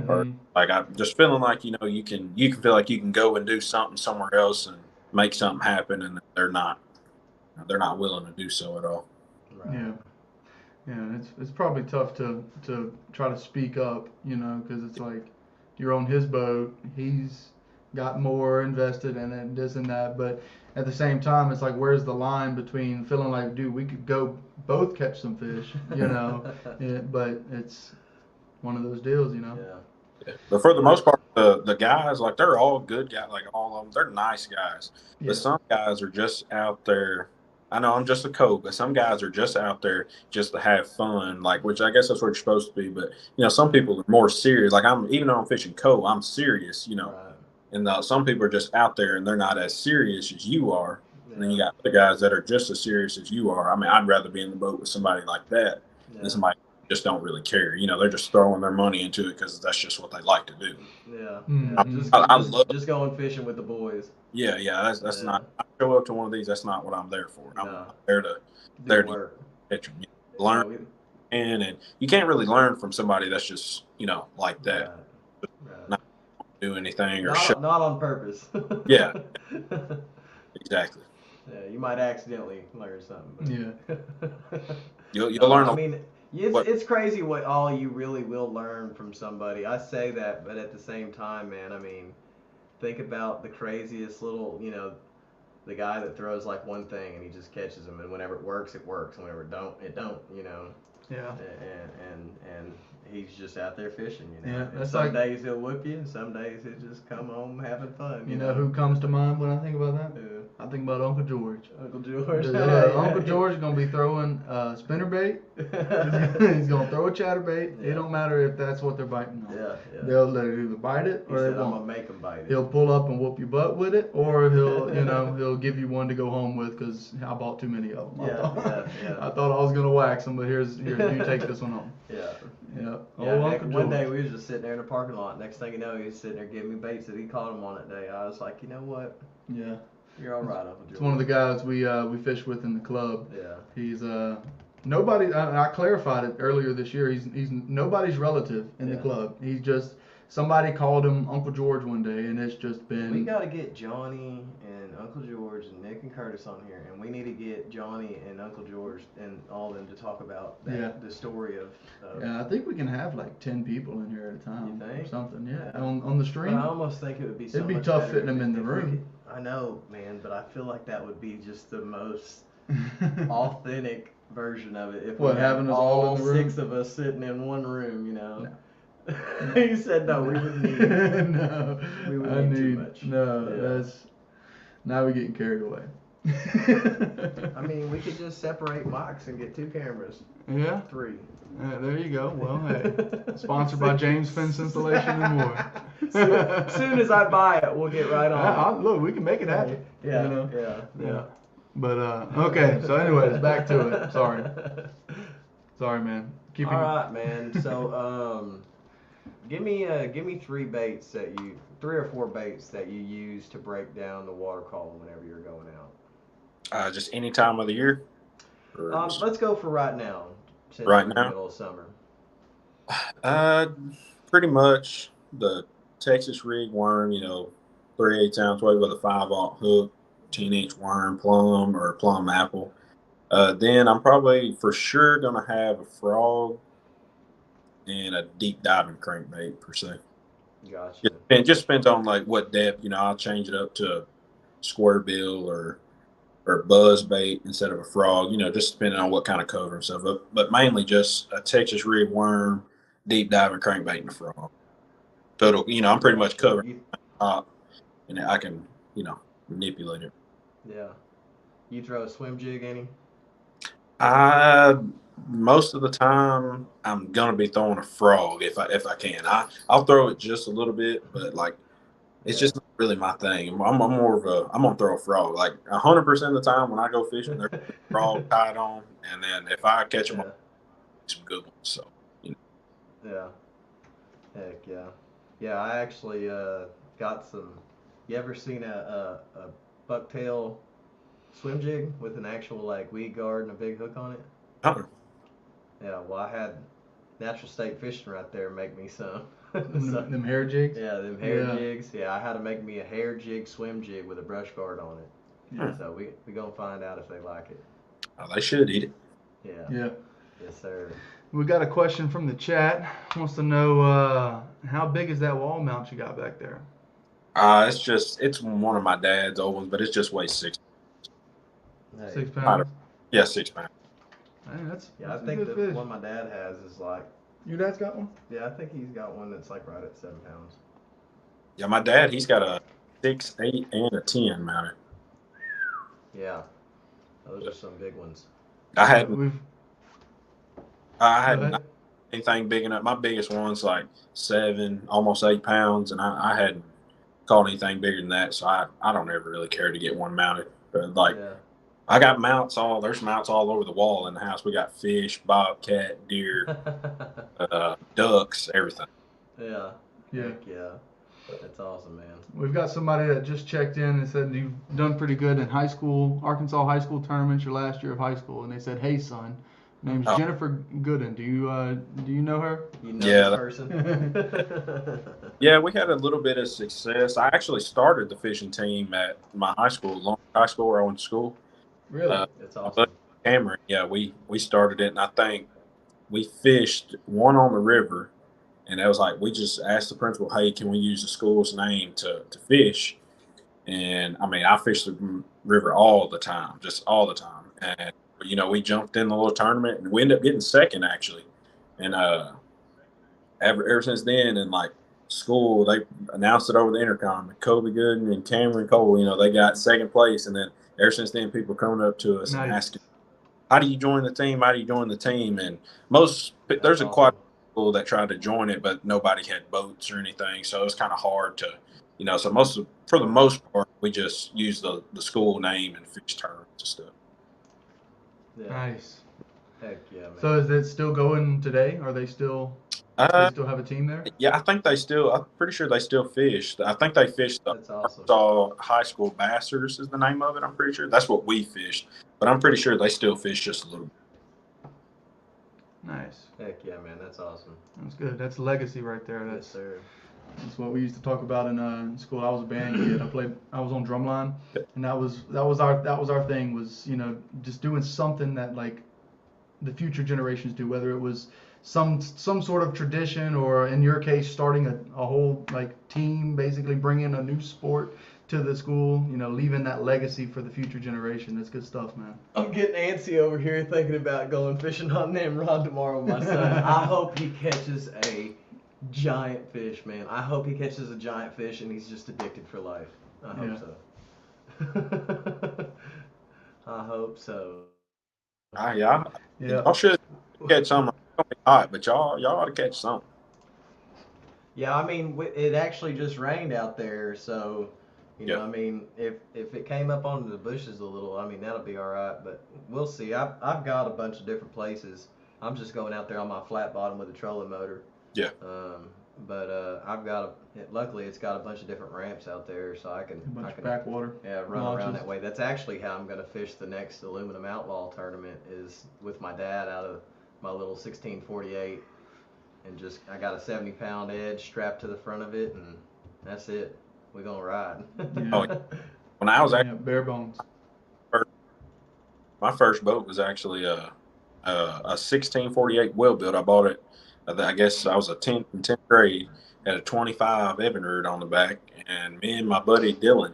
Speaker 3: Or like I'm just feeling like, you know, you can feel like you can go and do something somewhere else and make something happen, and they're not willing to do so at all.
Speaker 1: Right. Yeah, it's probably tough to try to speak up, you know, because it's like you're on his boat, he's got more invested in it, this and that, but at the same time, it's like, where's the line between feeling like, dude, we could go both catch some fish, you know, but it's one of those deals, you know.
Speaker 3: Yeah. But for the most part, the guys, like, they're all good guys, like all of them, they're nice guys. But some guys are just out there. I know I'm just a coach, but some guys are just out there just to have fun, like, which I guess that's what you're supposed to be. But, you know, some people are more serious. Like, even though I'm fishing cold, I'm serious, you know. Right. And some people are just out there and they're not as serious as you are. And then you got other guys that are just as serious as you are. I mean, I'd rather be in the boat with somebody like that than somebody who just don't really care. You know, they're just throwing their money into it because that's just what they like to do.
Speaker 2: Just going fishing with the boys.
Speaker 3: Yeah, that's not. I show up to one of these. That's not what I'm there for. I'm there to learn, and you can't really learn from somebody that's just, you know, like that. Right. Not do anything or
Speaker 2: not on purpose.
Speaker 3: Yeah, exactly.
Speaker 2: Yeah, you might accidentally learn something.
Speaker 1: But
Speaker 3: you'll learn.
Speaker 2: I mean, it's crazy what all you really will learn from somebody. I say that, but at the same time, man, I mean, think about the craziest little, you know, the guy that throws like one thing and he just catches them, and whenever it works, and whenever it don't, you know.
Speaker 1: Yeah.
Speaker 2: And he's just out there fishing, you know.
Speaker 1: Yeah,
Speaker 2: some days he'll whoop you, and some days he'll just come home having fun.
Speaker 1: You know who comes to mind when I think about that?
Speaker 2: Who?
Speaker 1: I think about Uncle George.
Speaker 2: Uncle George.
Speaker 1: Uncle George is gonna be throwing spinnerbait. He's gonna throw a chatterbait. It don't matter if that's what they're biting on.
Speaker 2: Yeah.
Speaker 1: They'll either bite it or they won't.
Speaker 2: I'm gonna make them bite it.
Speaker 1: He'll pull up and whoop your butt with it, or he'll give you one to go home with because I bought too many of them. I thought I was gonna wax them, but here you take this one home.
Speaker 2: One day we was just sitting there in the parking lot. Next thing you know, he was sitting there giving me baits that he caught him on that day. I was like, you know what?
Speaker 1: Yeah.
Speaker 2: You're all right, Uncle George.
Speaker 1: It's one of the guys we fish with in the club.
Speaker 2: Yeah.
Speaker 1: He's nobody. I clarified it earlier this year. He's nobody's relative in the club. He's just somebody called him Uncle George one day, and it's just been.
Speaker 2: We got to get Johnny and Uncle George and Nick and Curtis on here, and we need to get Johnny and Uncle George and all of them to talk about the story of.
Speaker 1: Yeah, I think we can have like 10 people in here at a time.
Speaker 2: You think?
Speaker 1: Or something. Yeah. On the stream.
Speaker 2: But I almost think it would be.
Speaker 1: It'd be tough fitting them in the room.
Speaker 2: I know, man, but I feel like that would be just the most authentic version of it. If
Speaker 1: having us all in the room?
Speaker 2: 6 of us sitting in one room, you know. No. He said no, we wouldn't need it.
Speaker 1: No,
Speaker 2: we wouldn't need too much.
Speaker 1: No, that's now we're getting carried away.
Speaker 2: I mean, we could just separate mics and get 2 cameras.
Speaker 1: Yeah.
Speaker 2: 3.
Speaker 1: There you go. Well, hey, sponsored by James Fence Installation and more.
Speaker 2: Soon as I buy it, we'll get right on.
Speaker 1: Look, we can make it happen.
Speaker 2: Yeah,
Speaker 1: you know?
Speaker 2: Yeah.
Speaker 1: But okay. So, anyways, back to it. Sorry, man.
Speaker 2: All right, man. So, give me 3 or 4 baits that you use to break down the water column whenever you're going out.
Speaker 3: Just any time of the year.
Speaker 2: Let's go for right now. Since
Speaker 3: right
Speaker 2: we're
Speaker 3: now,
Speaker 2: in the middle of summer.
Speaker 3: Pretty much the Texas rig worm, you know, 3/8 ounce weight with a 5/0 hook, 10-inch worm, plum or plum apple. Then I'm probably for sure gonna have a frog and a deep diving crankbait per se.
Speaker 2: Gotcha.
Speaker 3: It just depends on like what depth. I'll change it up to square bill or buzz bait instead of a frog. Just depending on what kind of cover and stuff. But mainly just a Texas rig worm, deep diving crankbait, and a frog. So it'll, I'm pretty much covered top, and I can, manipulate it.
Speaker 2: Yeah. You throw a swim jig any?
Speaker 3: Most of the time I'm gonna be throwing a frog if I can. I'll throw it just a little bit, but like it's just not really my thing. I'm more of I'm gonna throw a frog. Like 100% of the time when I go fishing, there's a frog tied on, and then if I catch them, some good ones. So
Speaker 2: Yeah. Heck yeah. Yeah, I actually got some. You ever seen a bucktail swim jig with an actual like weed guard and a big hook on it?
Speaker 3: Oh.
Speaker 2: Yeah, well, I had Natural State Fishing right there make me some.
Speaker 1: Them hair jigs?
Speaker 2: Yeah, them hair jigs. Yeah, I had to make me a hair jig swim jig with a brush guard on it.
Speaker 1: Yeah.
Speaker 2: So we gonna find out if they like it.
Speaker 3: Oh, they should eat it.
Speaker 2: Yeah.
Speaker 1: Yeah.
Speaker 2: Yes, sir.
Speaker 1: We got a question from the chat. Wants to know how big is that wall mount you got back there?
Speaker 3: It's one of my dad's old ones, but it just weighs 6
Speaker 2: Hey.
Speaker 1: 6 pounds?
Speaker 3: Yeah, 6 pounds.
Speaker 1: Hey,
Speaker 2: I think the
Speaker 1: fish.
Speaker 2: one my dad has is like.
Speaker 1: Your dad's got one?
Speaker 2: Yeah, I think he's got one that's like right at 7 pounds.
Speaker 3: Yeah, my dad, he's got a 6, 8, and a 10 mounted.
Speaker 2: Yeah, those are some big ones.
Speaker 3: I hadn't anything big enough. My biggest one's like 7, almost 8 pounds, and I hadn't caught anything bigger than that. So I don't ever really care to get one mounted. But I got there's mounts all over the wall in the house. We got fish, bobcat, deer, ducks, everything.
Speaker 2: Yeah.
Speaker 1: Yeah.
Speaker 2: Heck yeah. That's awesome, man.
Speaker 1: We've got somebody that just checked in and said you've done pretty good in Arkansas high school tournaments your last year of high school, and they said, "Hey, son, name's Jennifer Gooden. Do you know her?"
Speaker 2: You know this person?
Speaker 3: Yeah, we had a little bit of success. I actually started the fishing team at my high school, Long High School, where I went to school.
Speaker 1: Really?
Speaker 2: That's awesome.
Speaker 3: Cameron, yeah, we started it, and I think we fished one on the river. And that was like, we just asked the principal, hey, can we use the school's name to fish? And I mean, I fished the river all the time, just all the time. And, we jumped in the little tournament and we ended up getting second, actually. And ever since then, and like school, they announced it over the intercom. Koby Gooden and Cameron Cole, they got second place. And then ever since then, people coming up to us and asking, how do you join the team? How do you join the team? And there's quite that tried to join it, but nobody had boats or anything, so it was kind of hard to, so for the most part, we just use the school name and fish tournaments and stuff.
Speaker 2: Yeah.
Speaker 1: Nice.
Speaker 2: Heck yeah, man.
Speaker 1: So is it still going today? Are they still? They still have a team there?
Speaker 3: Yeah, I'm pretty sure they still fish. I think they fished the Arkansas High School Bassers is the name of it. I'm pretty sure that's what we fished, but I'm pretty sure they still fish just a little bit.
Speaker 1: Nice.
Speaker 2: Heck yeah, man. That's awesome.
Speaker 1: That's good. That's legacy right there.
Speaker 2: Yes, sir.
Speaker 1: That's what we used to talk about in school. I was a band kid. I was on drumline, and that was our thing was just doing something that like the future generations do. Whether it was some sort of tradition, or in your case, starting a whole like team, basically bringing a new sport to the school, leaving that legacy for the future generation. That's good stuff, man.
Speaker 2: I'm getting antsy over here thinking about going fishing on Nimrod tomorrow with my son. I hope he catches a giant fish, man. I hope he catches a giant fish and he's just addicted for life. I hope so. I hope so.
Speaker 3: Yeah. Y'all should catch some. It's gonna be hot, but y'all ought to catch some. Yeah,
Speaker 2: I mean, it actually just rained out there, so... I mean, if it came up onto the bushes a little, I mean, that'll be all right. But we'll see. I've got a bunch of different places. I'm just going out there on my flat bottom with a trolling motor.
Speaker 3: Yeah.
Speaker 2: But I've got luckily it's got a bunch of different ramps out there, so I can
Speaker 1: backwater.
Speaker 2: Yeah, run around that way. That's actually how I'm going to fish the next Aluminum Outlaw tournament is with my dad out of my little 1648, and I got a 70-pound edge strapped to the front of it, and that's it. We're gonna ride.
Speaker 3: When I was
Speaker 1: bare bones.
Speaker 3: My first boat was actually a 1648 well built. I bought it I guess I was a 10th in 10th grade, had a 25 Evinrude on the back, and me and my buddy Dylan,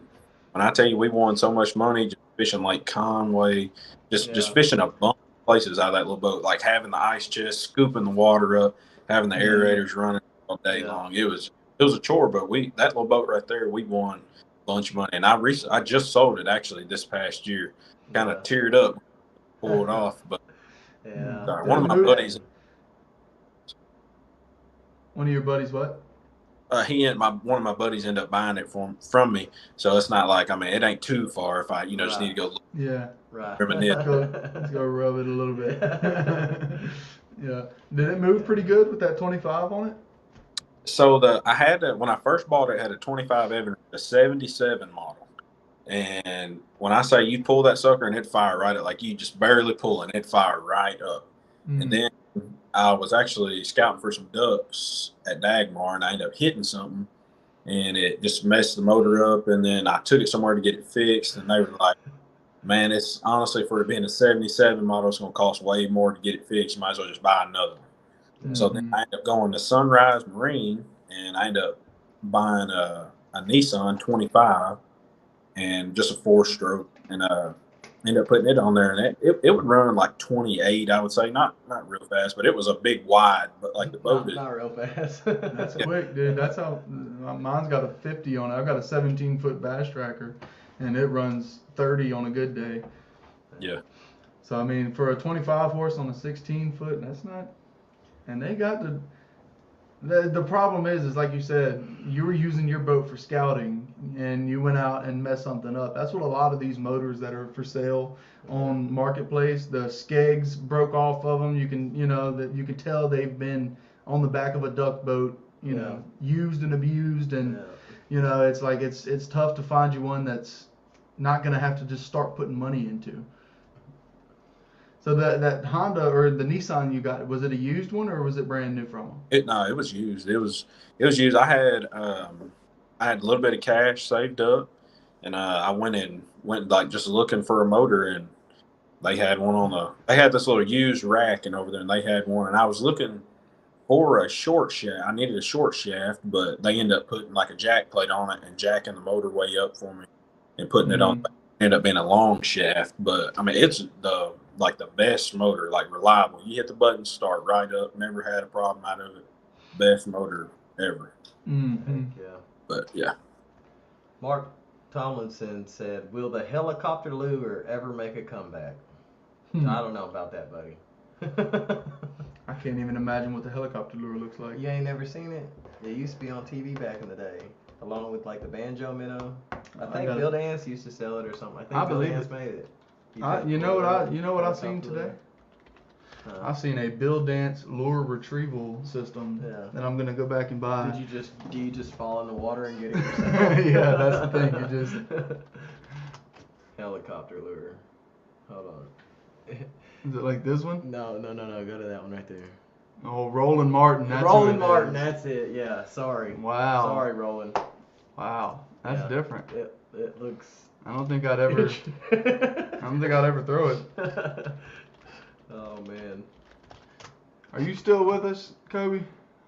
Speaker 3: when I tell you we won so much money just fishing Lake Conway, just fishing a bunch of places out of that little boat, like having the ice chest, scooping the water up, having the aerators running all day long. It was a chore, but that little boat right there, we won a bunch of money. And I just sold it actually this past year. Kind of teared up, pulled off, but one of my buddies.
Speaker 1: One of your buddies, what?
Speaker 3: One of my buddies ended up buying it from me, so it's not like it ain't too far if I just need to go. Reminisce.
Speaker 1: Let's go rub it a little bit. Yeah. Did it move pretty good with that 25 on it?
Speaker 3: So when I first bought it, had a 25 Evan, a 77 model, and when I say you pull that sucker and it fire right up, like you just barely pull it, it fire right up, and then I was actually scouting for some ducks at Dagmar, and I ended up hitting something, and it just messed the motor up. And then I took it somewhere to get it fixed, and they were like, "Man, it's honestly for it being a 77 model, it's going to cost way more to get it fixed. You might as well just buy another one." So then I ended up going to Sunrise Marine, and I ended up buying a Nissan 25 and just a 4-stroke, and ended up putting it on there, and it would run like 28, I would say, not real fast, but it was a big wide, but like the boat
Speaker 2: not real fast.
Speaker 1: That's quick, dude. That's how mine's got a 50 on it. I've got a 17-foot bass tracker, and it runs 30 on a good day.
Speaker 3: Yeah.
Speaker 1: So I mean, for a 25 horse on a 16-foot, that's not. And they got the problem is like you said, you were using your boat for scouting, and you went out and messed something up. That's what a lot of these motors that are for sale on Marketplace, the skegs broke off of them. You can tell they've been on the back of a duck boat, used and abused, and it's like it's tough to find you one that's not gonna have to just start putting money into. So that Honda or the Nissan you got, was it a used one or was it brand new from them?
Speaker 3: No, it was used. It was used. I had a little bit of cash saved up, and I went like just looking for a motor, and they had one they had this little used rack and over there, and they had one, and I was looking for a short shaft. I needed a short shaft, but they ended up putting like a jack plate on it and jacking the motor way up for me and putting it on. Ended up being a long shaft, but I mean it's the best motor, like reliable. You hit the button, start right up. Never had a problem out of it. Best motor ever.
Speaker 2: Yeah.
Speaker 3: But yeah.
Speaker 2: Mark Tomlinson said, "Will the helicopter lure ever make a comeback?" I don't know about that, buddy.
Speaker 1: I can't even imagine what the helicopter lure looks like.
Speaker 2: You ain't never seen it? It used to be on TV back in the day, along with like the banjo minnow. I think Bill Dance used to sell it or something. I think Bill Dance made it.
Speaker 1: You know what I've seen today? I've seen a Bill Dance lure retrieval system that I'm gonna go back and buy.
Speaker 2: Do you just fall in the water and get it yourself?
Speaker 1: Yeah, that's the thing. You just
Speaker 2: helicopter lure. Hold on.
Speaker 1: Is it like this one?
Speaker 2: No. Go to that one right there.
Speaker 1: Oh, Roland Martin. That's
Speaker 2: Roland Martin. That's it. Yeah. Sorry.
Speaker 1: Wow.
Speaker 2: Sorry, Roland.
Speaker 1: Wow. That's different.
Speaker 2: It looks.
Speaker 1: I don't think I'd ever throw it.
Speaker 2: Oh man.
Speaker 1: Are you still with us, Koby?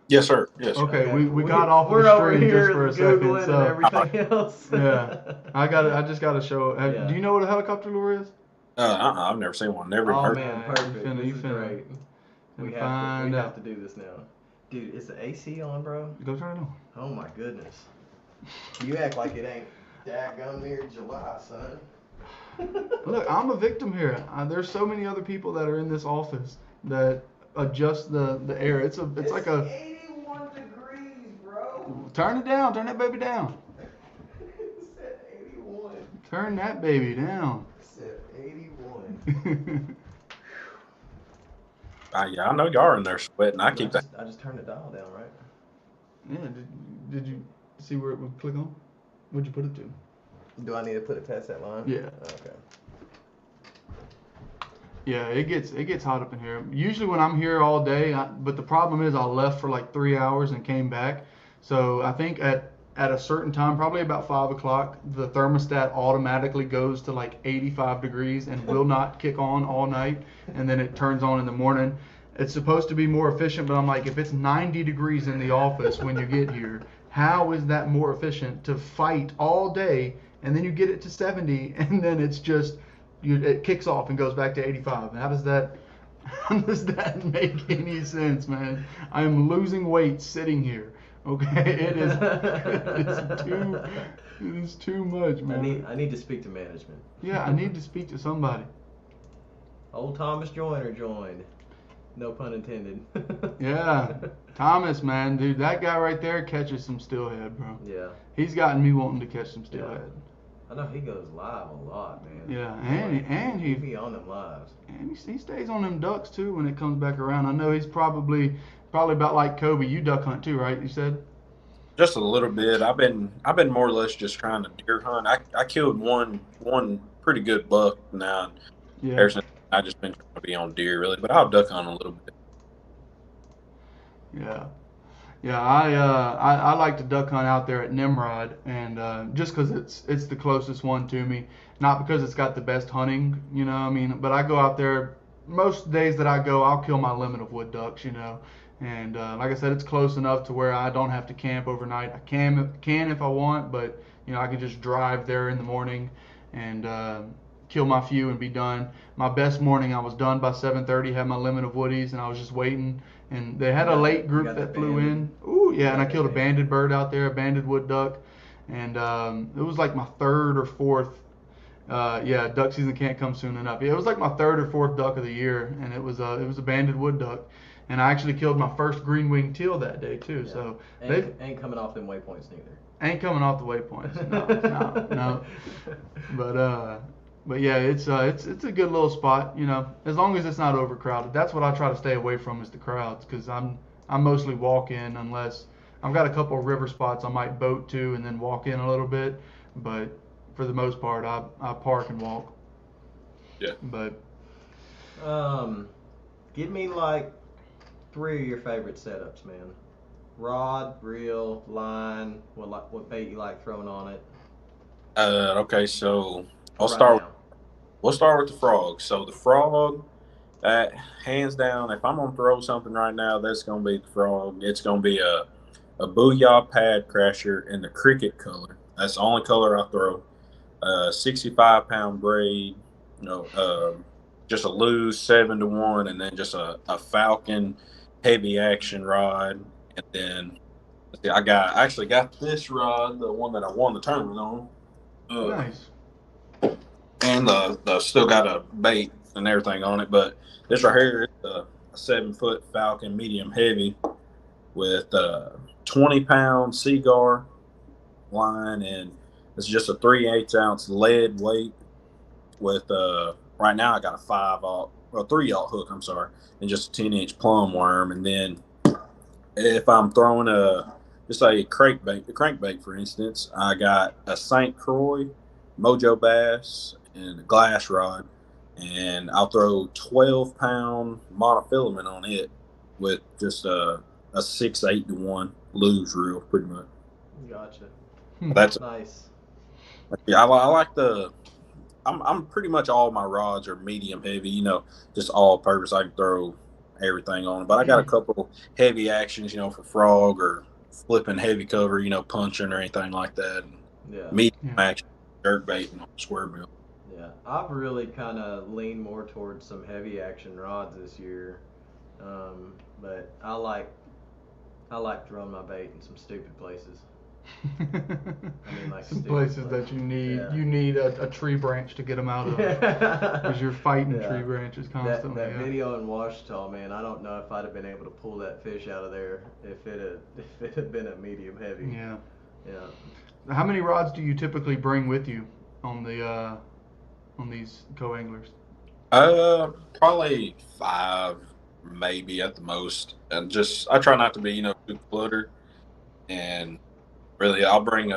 Speaker 3: Yes, sir. Yes. Sir.
Speaker 1: Okay, we got off the stream just for a second.
Speaker 2: Googling and everything else.
Speaker 1: Yeah. I just got to show. Do you know what a helicopter lure is?
Speaker 3: I've never seen one. Never heard.
Speaker 2: Oh man, perfect.
Speaker 1: You
Speaker 2: this is great. We have to do this now. Dude, is the AC on, bro?
Speaker 1: Go turn it on.
Speaker 2: Oh my goodness. You act like it ain't daggum near July, son.
Speaker 1: Look, I'm a victim here. There's so many other people that are in this office that adjust the air. It's like a
Speaker 2: 81 degrees, bro.
Speaker 1: Turn it down. Turn that baby down.
Speaker 2: It said 81.
Speaker 1: Turn that baby down.
Speaker 2: It said 81.
Speaker 3: Yeah, I know y'all are in there sweating. I
Speaker 2: just turned the dial down, right?
Speaker 1: Yeah. Did you see where it would click on? What'd you put it to?
Speaker 2: Do I need to put it past that line?
Speaker 1: Yeah.
Speaker 2: Okay.
Speaker 1: Yeah, it gets hot up in here. Usually when I'm here all day, but the problem is I left for like 3 hours and came back. So I think at a certain time, probably about 5 o'clock, the thermostat automatically goes to like 85 degrees and will not kick on all night. And then it turns on in the morning. it's supposed to be more efficient, but I'm like, if it's 90 degrees in the office when you get here, how is that more efficient to fight all day and then you get it to 70 and then it's just it kicks off and goes back to 85? How does that make any sense, man? I am losing weight sitting here. Okay, it is too much, man.
Speaker 2: I need to speak to management.
Speaker 1: Yeah, I need to speak to somebody.
Speaker 2: Old Thomas Joyner joined. No pun intended.
Speaker 1: Yeah, Thomas, man, dude, that guy right there catches some steelhead, bro.
Speaker 2: Yeah.
Speaker 1: He's gotten me wanting to catch some steelhead.
Speaker 2: I know he goes live a lot, man.
Speaker 1: Yeah, and he
Speaker 2: be on them lives.
Speaker 1: And he stays on them ducks too when it comes back around. I know he's probably about like Koby. You duck hunt too, right? You said.
Speaker 3: Just a little bit. I've been more or less just trying to deer hunt. I killed one pretty good buck now.
Speaker 1: Yeah.
Speaker 3: Ever since I just been trying to be on deer really, but I'll duck hunt a little bit.
Speaker 1: Yeah. Yeah, I like to duck hunt out there at Nimrod, and just because it's the closest one to me, not because it's got the best hunting, you know. I mean, but I go out there most days that I go, I'll kill my limit of wood ducks, you know. And like I said, it's close enough to where I don't have to camp overnight. I can if I want, but you know, I can just drive there in the morning and kill my few and be done. My best morning, I was done by 7:30. Had my limit of woodies, and I was just waiting. And they had a late group that flew in. Ooh, yeah, and I killed a banded bird out there, a banded wood duck. And it was like my third or fourth. Yeah, duck season can't come soon enough. Yeah, it was like my third or fourth duck of the year, and it was a banded wood duck. And I actually killed my first green-winged teal that day too. Yeah. So
Speaker 2: ain't coming off them waypoints neither.
Speaker 1: Ain't coming off the waypoints. No. But yeah, it's a good little spot, you know, as long as it's not overcrowded. That's what I try to stay away from is the crowds, because I'm mostly walk in unless I've got a couple of river spots I might boat to and then walk in a little bit, but for the most part I park and walk.
Speaker 3: Yeah.
Speaker 1: But
Speaker 2: give me like 3 of your favorite setups, man. Rod, reel, line, what bait you like throwing on it.
Speaker 3: Okay, so we'll start with the frog. So the frog, hands down, if I'm gonna throw something right now, that's gonna be the frog. It's gonna be a Booyah pad crasher in the cricket color. That's the only color I throw. 65-pound braid, you know, just a loose 7-to-1, and then just a Falcon heavy action rod. And then I actually got this rod, the one that I won the tournament on.
Speaker 1: Nice.
Speaker 3: And still got a bait and everything on it, but this right here is a 7-foot Falcon medium heavy with 20-pound Seagar line, and it's just a 3/8 ounce lead weight with right now I got a 3/0 hook, I'm sorry, and just a 10-inch plum worm. And then if I'm throwing just a crankbait, for instance, I got a St. Croix Mojo Bass and a glass rod, and I'll throw 12-pound monofilament on it with just a 6/8-to-1 luge reel, pretty much.
Speaker 2: Gotcha.
Speaker 3: That's
Speaker 2: nice.
Speaker 3: Yeah, I like I'm pretty much all my rods are medium heavy, you know, just all purpose. I can throw everything on it, but I got a couple heavy actions, you know, for frog or flipping heavy cover, you know, punching or anything like that.
Speaker 2: Yeah.
Speaker 3: Medium action, jerk bait, and square bill.
Speaker 2: Yeah, I've really kind of leaned more towards some heavy action rods this year, but I like throwing my bait in some stupid places. I mean, like
Speaker 1: some places that you need a tree branch to get them out of, because you're fighting tree branches constantly.
Speaker 2: That video in Ouachita, man, I don't know if I'd have been able to pull that fish out of there if it had been a medium heavy.
Speaker 1: Yeah.
Speaker 2: Yeah.
Speaker 1: How many rods do you typically bring with you on these co-anglers?
Speaker 3: Probably 5, maybe at the most, and just I try not to be, you know, too cluttered. And really, I'll bring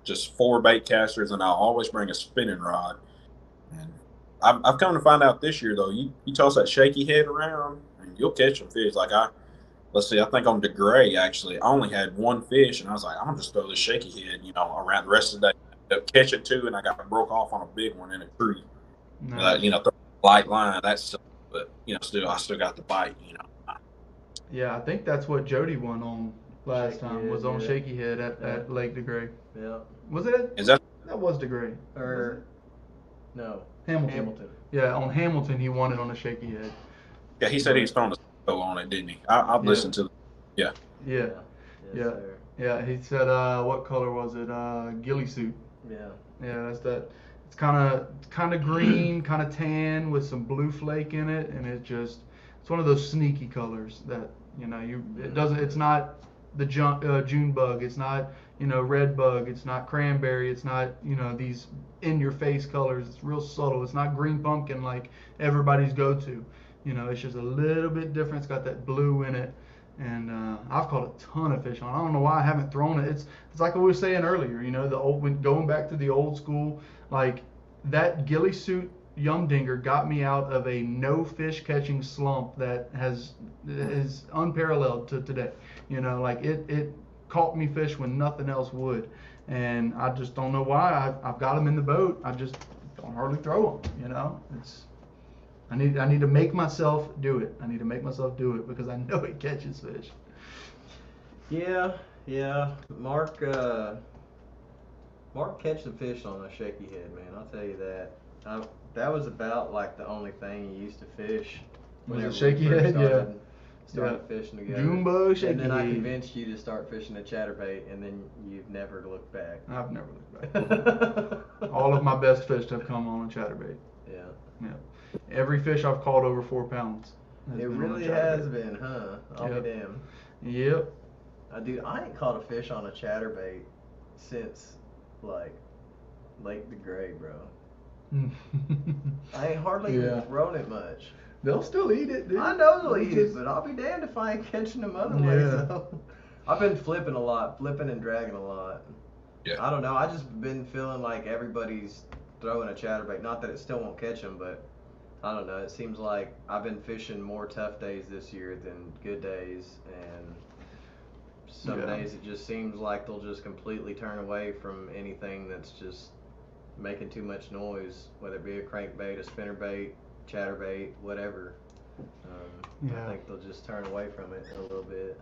Speaker 3: just 4 bait casters, and I'll always bring a spinning rod. And I've come to find out this year, though, you toss that shaky head around, and you'll catch some fish. Like I think on DeGray, actually, I only had 1 fish, and I was like, I'm going to just throw this shaky head, you know, around the rest of the day. I ended up catching 2, and I got broke off on a big one in a tree.
Speaker 1: Nice.
Speaker 3: You know, light line, but, you know, I still got the bite, you know.
Speaker 1: Yeah, I think that's what Jody won on last
Speaker 2: Shaky
Speaker 1: time.
Speaker 2: Head,
Speaker 1: Was on
Speaker 2: yeah.
Speaker 1: Shaky Head at Lake DeGray.
Speaker 2: Yeah.
Speaker 1: Was it?
Speaker 3: Is that
Speaker 1: That was DeGray.
Speaker 2: Or no.
Speaker 1: Hamilton. Yeah, on Hamilton he won it on a Shaky Head.
Speaker 3: yeah? He said he's throwing a go on it, didn't he? I've
Speaker 1: Yeah.
Speaker 3: listened to. Yeah.
Speaker 1: Yeah.
Speaker 2: Yes,
Speaker 1: Yeah.
Speaker 2: sir.
Speaker 1: Yeah, he said, what color was it? Ghillie suit.
Speaker 2: Yeah.
Speaker 1: Yeah, that's that. It's kind of green, kind of tan with some blue flake in it, and it's one of those sneaky colors that it's not the June bug, it's not red bug, it's not cranberry, it's not these in your face colors. It's real subtle. It's not green pumpkin like everybody's go to. It's just a little bit different. It's got that blue in it. And I've caught a ton of fish on. I don't know why I haven't thrown it. It's like I was saying earlier. Going back to the old school, like that ghillie suit yum dinger got me out of a no fish catching slump that is unparalleled to today. Like it caught me fish when nothing else would, and I just don't know why. I've got them in the boat. I just don't hardly throw them. I need to make myself do it. I need to make myself do it because I know it catches fish.
Speaker 2: Yeah. Mark catch the fish on a Shaky Head, man. I'll tell you that. That was about like the only thing he used to fish.
Speaker 1: Was it Shaky Head?
Speaker 2: Started fishing together.
Speaker 1: June bug, Shaky
Speaker 2: And then I
Speaker 1: Head.
Speaker 2: convinced you to start fishing a chatterbait, and then you've never looked back.
Speaker 1: I've never looked back. All of my best fish have come on a chatterbait.
Speaker 2: Yeah.
Speaker 1: Every fish I've caught over 4 pounds.
Speaker 2: It really has been, huh? I'll be damned.
Speaker 1: Yep.
Speaker 2: I ain't caught a fish on a chatterbait since like Lake DeGray, bro. I ain't hardly even thrown it much.
Speaker 1: They'll still eat it, dude.
Speaker 2: I know they'll eat it, but I'll be damned if I ain't catching them other ways. So. I've been flipping and dragging a lot.
Speaker 3: Yeah.
Speaker 2: I don't know. I just been feeling like everybody's throwing a chatterbait. Not that it still won't catch them, but I don't know. It seems like I've been fishing more tough days this year than good days, and some days it just seems like they'll just completely turn away from anything that's just making too much noise, whether it be a crankbait, a spinnerbait, chatterbait, whatever. I think they'll just turn away from it a little bit.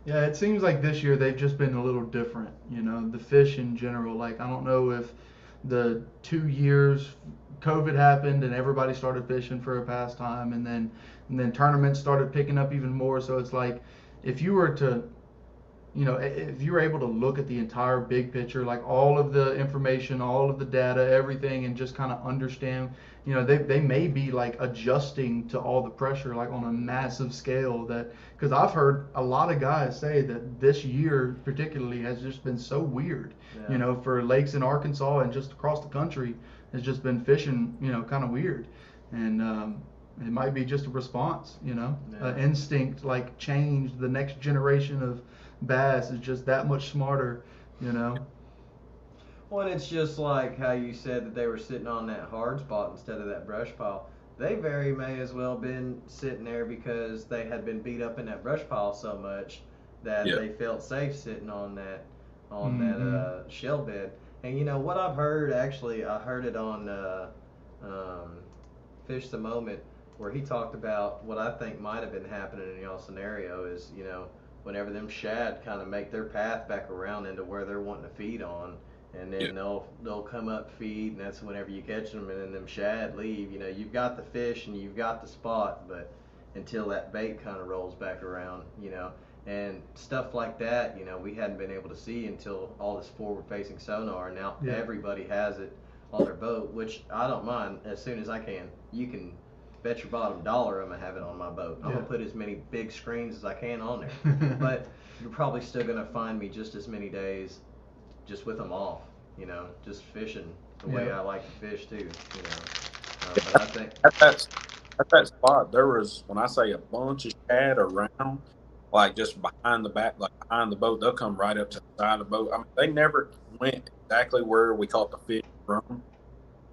Speaker 1: Yeah, it seems like this year they've just been a little different. The fish in general. Like, I don't know if the 2 years COVID happened and everybody started fishing for a pastime, and then tournaments started picking up even more. So it's like, if you were to, if you were able to look at the entire big picture, like all of the information, all of the data, everything, and just kind of understand, they may be like adjusting to all the pressure, like on a massive scale. Because I've heard a lot of guys say that this year particularly has just been so weird, for lakes in Arkansas and just across the country. Has just been fishing, kind of weird, and it might be just a response, instinct like changed. The next generation of bass is just that much smarter,
Speaker 2: Well, and it's just like how you said that they were sitting on that hard spot instead of that brush pile. They very may as well been sitting there because they had been beat up in that brush pile so much that they felt safe sitting on that shell bed. And what I've heard, actually, I heard it on Fish the Moment, where he talked about what I think might have been happening in y'all's scenario is, whenever them shad kind of make their path back around into where they're wanting to feed on, and then they'll come up feed, and that's whenever you catch them, and then them shad leave. You've got the fish and you've got the spot, but until that bait kind of rolls back around, and stuff like that, we hadn't been able to see until all this forward-facing sonar. And now everybody has it on their boat, which I don't mind. As soon as I can, you can bet your bottom dollar I'm gonna have it on my boat. I'm gonna put as many big screens as I can on there. But you're probably still gonna find me just as many days, just with them off. Just fishing the way I like to fish too. But I think
Speaker 3: at that spot there was, when I say a bunch of shad around. Like just behind the back, like behind the boat, they'll come right up to the side of the boat. I mean, they never went exactly where we caught the fish from.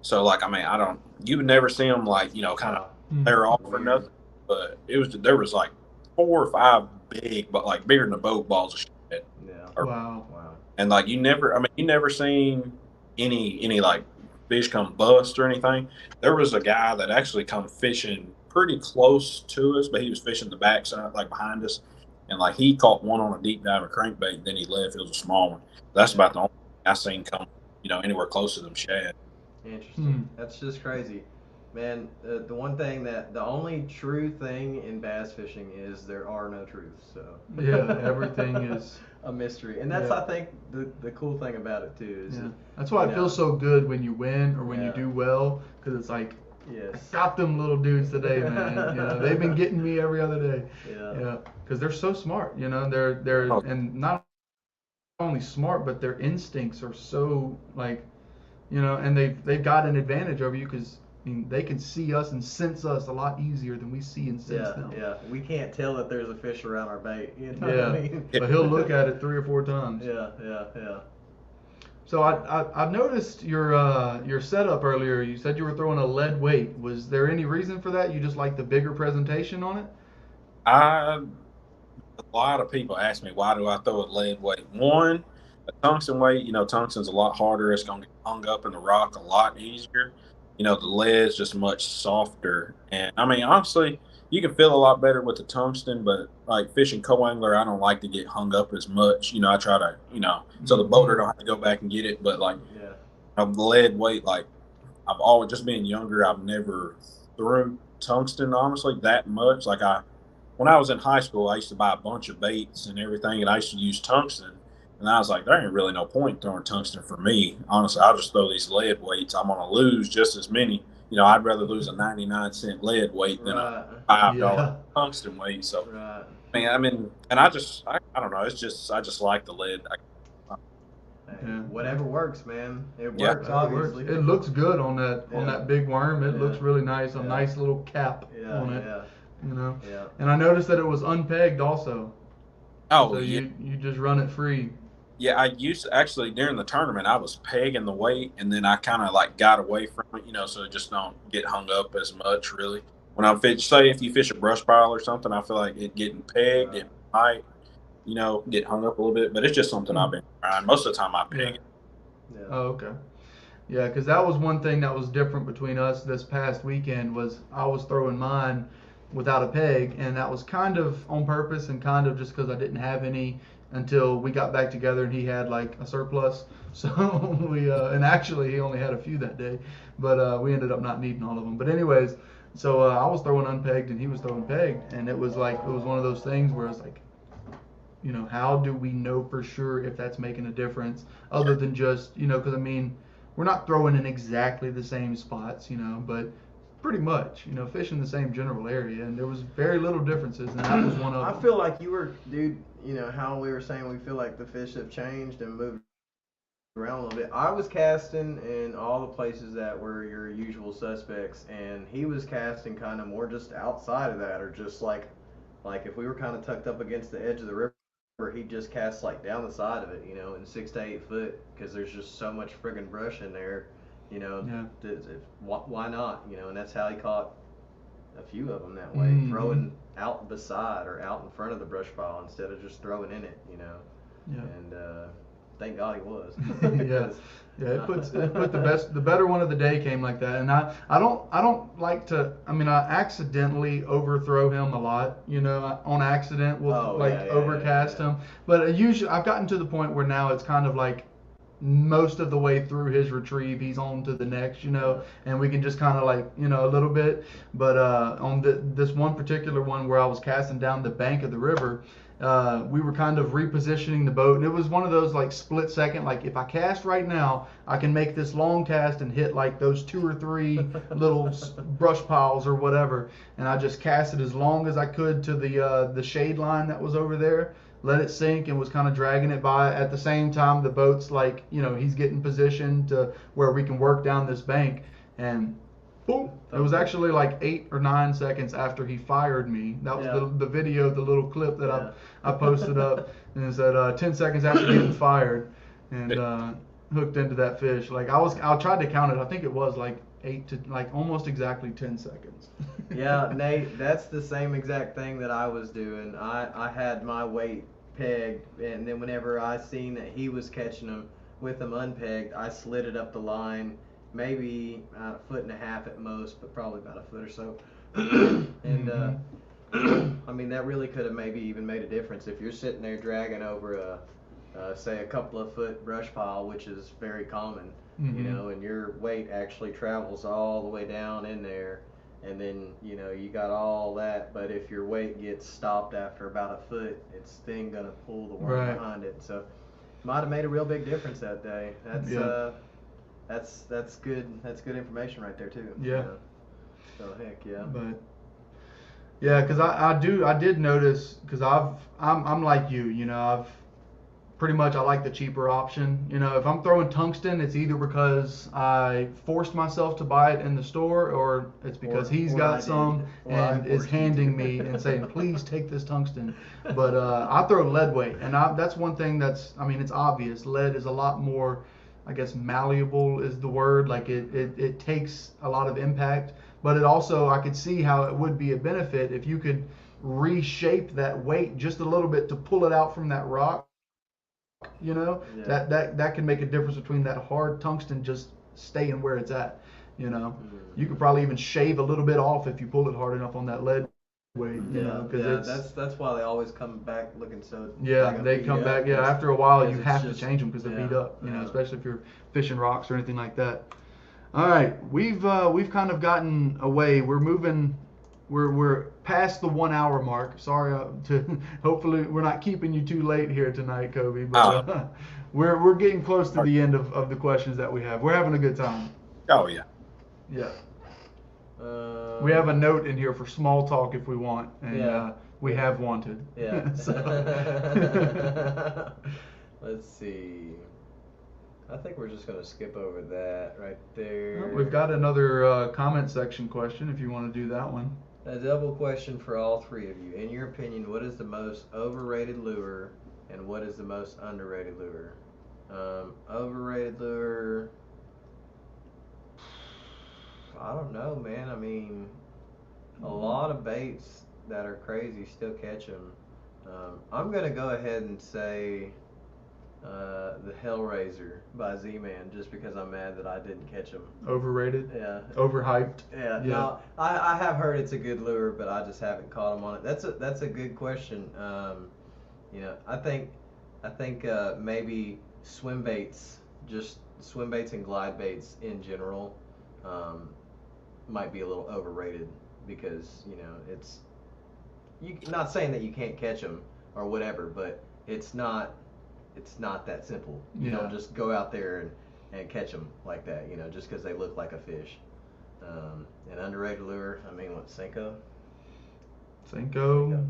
Speaker 3: So, like, I mean, you would never see them like, kind of they're off or nothing. But there was like 4 or 5 big, but like bigger than the boat, balls of shit.
Speaker 2: Yeah.
Speaker 1: Wow.
Speaker 3: And like you never seen any like fish come bust or anything. There was a guy that actually come fishing pretty close to us, but he was fishing the backside, like behind us. And like he caught one on a deep dive crankbait, then he left. It was a small one. That's about the only thing I seen come, anywhere close to them shad.
Speaker 2: Interesting. That's just crazy. Man, the one thing the only true thing in bass fishing is there are no truths. So
Speaker 1: yeah, everything is
Speaker 2: a mystery, and that's I think the cool thing about it too is
Speaker 1: that's why it feels so good when you win or when you do well, because it's like I got them little dudes today, man. They've been getting me every other day. Yeah, because they're so smart. They're and not only smart, but their instincts are so like, and they've got an advantage over you because. I mean, they can see us and sense us a lot easier than we see and sense them.
Speaker 2: Yeah, we can't tell that there's a fish around our bait. You know what I mean?
Speaker 1: But he'll look at it 3 or 4 times.
Speaker 2: Yeah.
Speaker 1: So I noticed your setup earlier. You said you were throwing a lead weight. Was there any reason for that? You just like the bigger presentation on it?
Speaker 3: A lot of people ask me, why do I throw a lead weight? One, a tungsten weight, tungsten's a lot harder. It's going to get hung up in the rock a lot easier. The lead's just much softer. And I mean, honestly, you can feel a lot better with the tungsten, but like fishing co-angler, I don't like to get hung up as much. I try to, so the boater don't have to go back and get it. But like the lead weight, like I've always, just being younger, I've never threw tungsten, honestly, that much. Like when I was in high school, I used to buy a bunch of baits and everything, and I used to use tungsten. And I was like, there ain't really no point throwing tungsten for me. Honestly, I'll just throw these lead weights. I'm going to lose just as many. I'd rather lose a 99-cent lead weight than a $5 tungsten weight. So, I mean, and I don't know. It's just, I just like the lead.
Speaker 2: Whatever works, man. It works, obviously.
Speaker 1: It looks good on that big worm. It looks really nice. A nice little cap on it.
Speaker 2: Yeah.
Speaker 1: And I noticed that it was unpegged also.
Speaker 3: Oh,
Speaker 1: so you just run it free.
Speaker 3: Yeah, I used to actually during the tournament I was pegging the weight, and then I kind of like got away from it, so it just don't get hung up as much really. When I fish, say if you fish a brush pile or something, I feel like it getting pegged, it might, get hung up a little bit, but it's just something I've been trying. Most of the time I peg it.
Speaker 1: Yeah. Oh, okay. Yeah, because that was one thing that was different between us this past weekend was I was throwing mine without a peg, and that was kind of on purpose and kind of just because I didn't have any until we got back together and he had like a surplus. So we and actually he only had a few that day, but we ended up not needing all of them. But anyways, so I was throwing unpegged and he was throwing pegged, and it was one of those things where it's like, how do we know for sure if that's making a difference other than just, because I mean, we're not throwing in exactly the same spots, but pretty much, fishing the same general area, and there was very little differences, and that was one of them.
Speaker 2: I feel like you were, dude, how we were saying we feel like the fish have changed and moved around a little bit. I was casting in all the places that were your usual suspects, and he was casting kind of more just outside of that, or just like if we were kind of tucked up against the edge of the river, he'd just cast like down the side of it, in 6 to 8 foot, because there's just so much friggin' brush in there. Why not? And that's how he caught a few of them that way, throwing out beside or out in front of the brush pile instead of just throwing in it, And thank God he was.
Speaker 1: It put the better one of the day came like that, and I don't like to. I mean, I accidentally overthrow him a lot, on accident. We'll overcast him, but usually I've gotten to the point where now it's kind of like. Most of the way through his retrieve, he's on to the next, and we can just kind of like, a little bit. But on this one particular one where I was casting down the bank of the river, we were kind of repositioning the boat, and it was one of those like split second, like if I cast right now, I can make this long cast and hit like those 2 or 3 little brush piles or whatever, and I just cast it as long as I could to the shade line that was over there. Let it sink and was kind of dragging it by. At the same time, the boat's like, he's getting positioned to where we can work down this bank. And boom, it was actually like 8 or 9 seconds after he fired me. That was the video, the little clip that I posted up. And it said 10 seconds after getting fired, and hooked into that fish. Like I tried to count it. I think it was like 8 to like almost exactly 10 seconds.
Speaker 2: Yeah, Nate, that's the same exact thing that I was doing. I had my weight pegged, and then whenever I seen that he was catching them with them unpegged, I slid it up the line maybe a foot and a half at most, but probably about a foot or so. And I mean, that really could have maybe even made a difference if you're sitting there dragging over say a couple of foot brush pile, which is very common, you know, and your weight actually travels all the way down in there, and then, you know, you got all that, but if your weight gets stopped after about a foot, it's then gonna pull the worm behind it. So might have made a real big difference that day. That's good information right there too.
Speaker 1: Yeah.
Speaker 2: You know? So heck yeah.
Speaker 1: But yeah, because I did notice, because I'm like you know, I've pretty much, I like the cheaper option. You know, if I'm throwing tungsten, it's either because I forced myself to buy it in the store, or it's because he's got some and is handing me and saying, please take this tungsten. But I throw lead weight, and that's one thing that's, I mean, it's obvious. Lead is a lot more, I guess, malleable is the word. Like it takes a lot of impact, but it also, I could see how it would be a benefit if you could reshape that weight just a little bit to pull it out from that rock. You know, that can make a difference between that hard tungsten just staying where it's at. You know, you could probably even shave a little bit off if you pull it hard enough on that lead weight. You know, because
Speaker 2: that's why they always come back looking so.
Speaker 1: They come back. Yeah, after a while you have to change them because they're beat up. You know, especially if you're fishing rocks or anything like that. All right, we've kind of gotten away. We're moving. We're past the 1 hour mark. Sorry hopefully we're not keeping you too late here tonight, Koby. But we're getting close to the end of the questions that we have. We're having a good time.
Speaker 3: Oh yeah.
Speaker 1: Yeah. We have a note in here for small talk if we want, and we have wanted.
Speaker 2: Yeah. Let's see. I think we're just going to skip over that right there.
Speaker 1: We've got another comment section question if you want to do that one.
Speaker 2: A double question for all three of you. In your opinion, what is the most overrated lure and what is the most underrated lure? Overrated lure, I don't know, man. I mean, a lot of baits that are crazy still catch them. I'm going to go ahead and say the Hellraiser by Z-Man, just because I'm mad that I didn't catch him.
Speaker 1: Overrated?
Speaker 2: Yeah.
Speaker 1: Overhyped?
Speaker 2: Yeah. No, I have heard it's a good lure, but I just haven't caught him on it. That's a good question. You know, I think maybe swim baits, just swim baits and glide baits in general, might be a little overrated because, you know, it's not saying that you can't catch them or whatever, but it's not that simple. You don't just go out there and catch them like that, you know, just because they look like a fish. An underrated lure, I mean, what, Senko?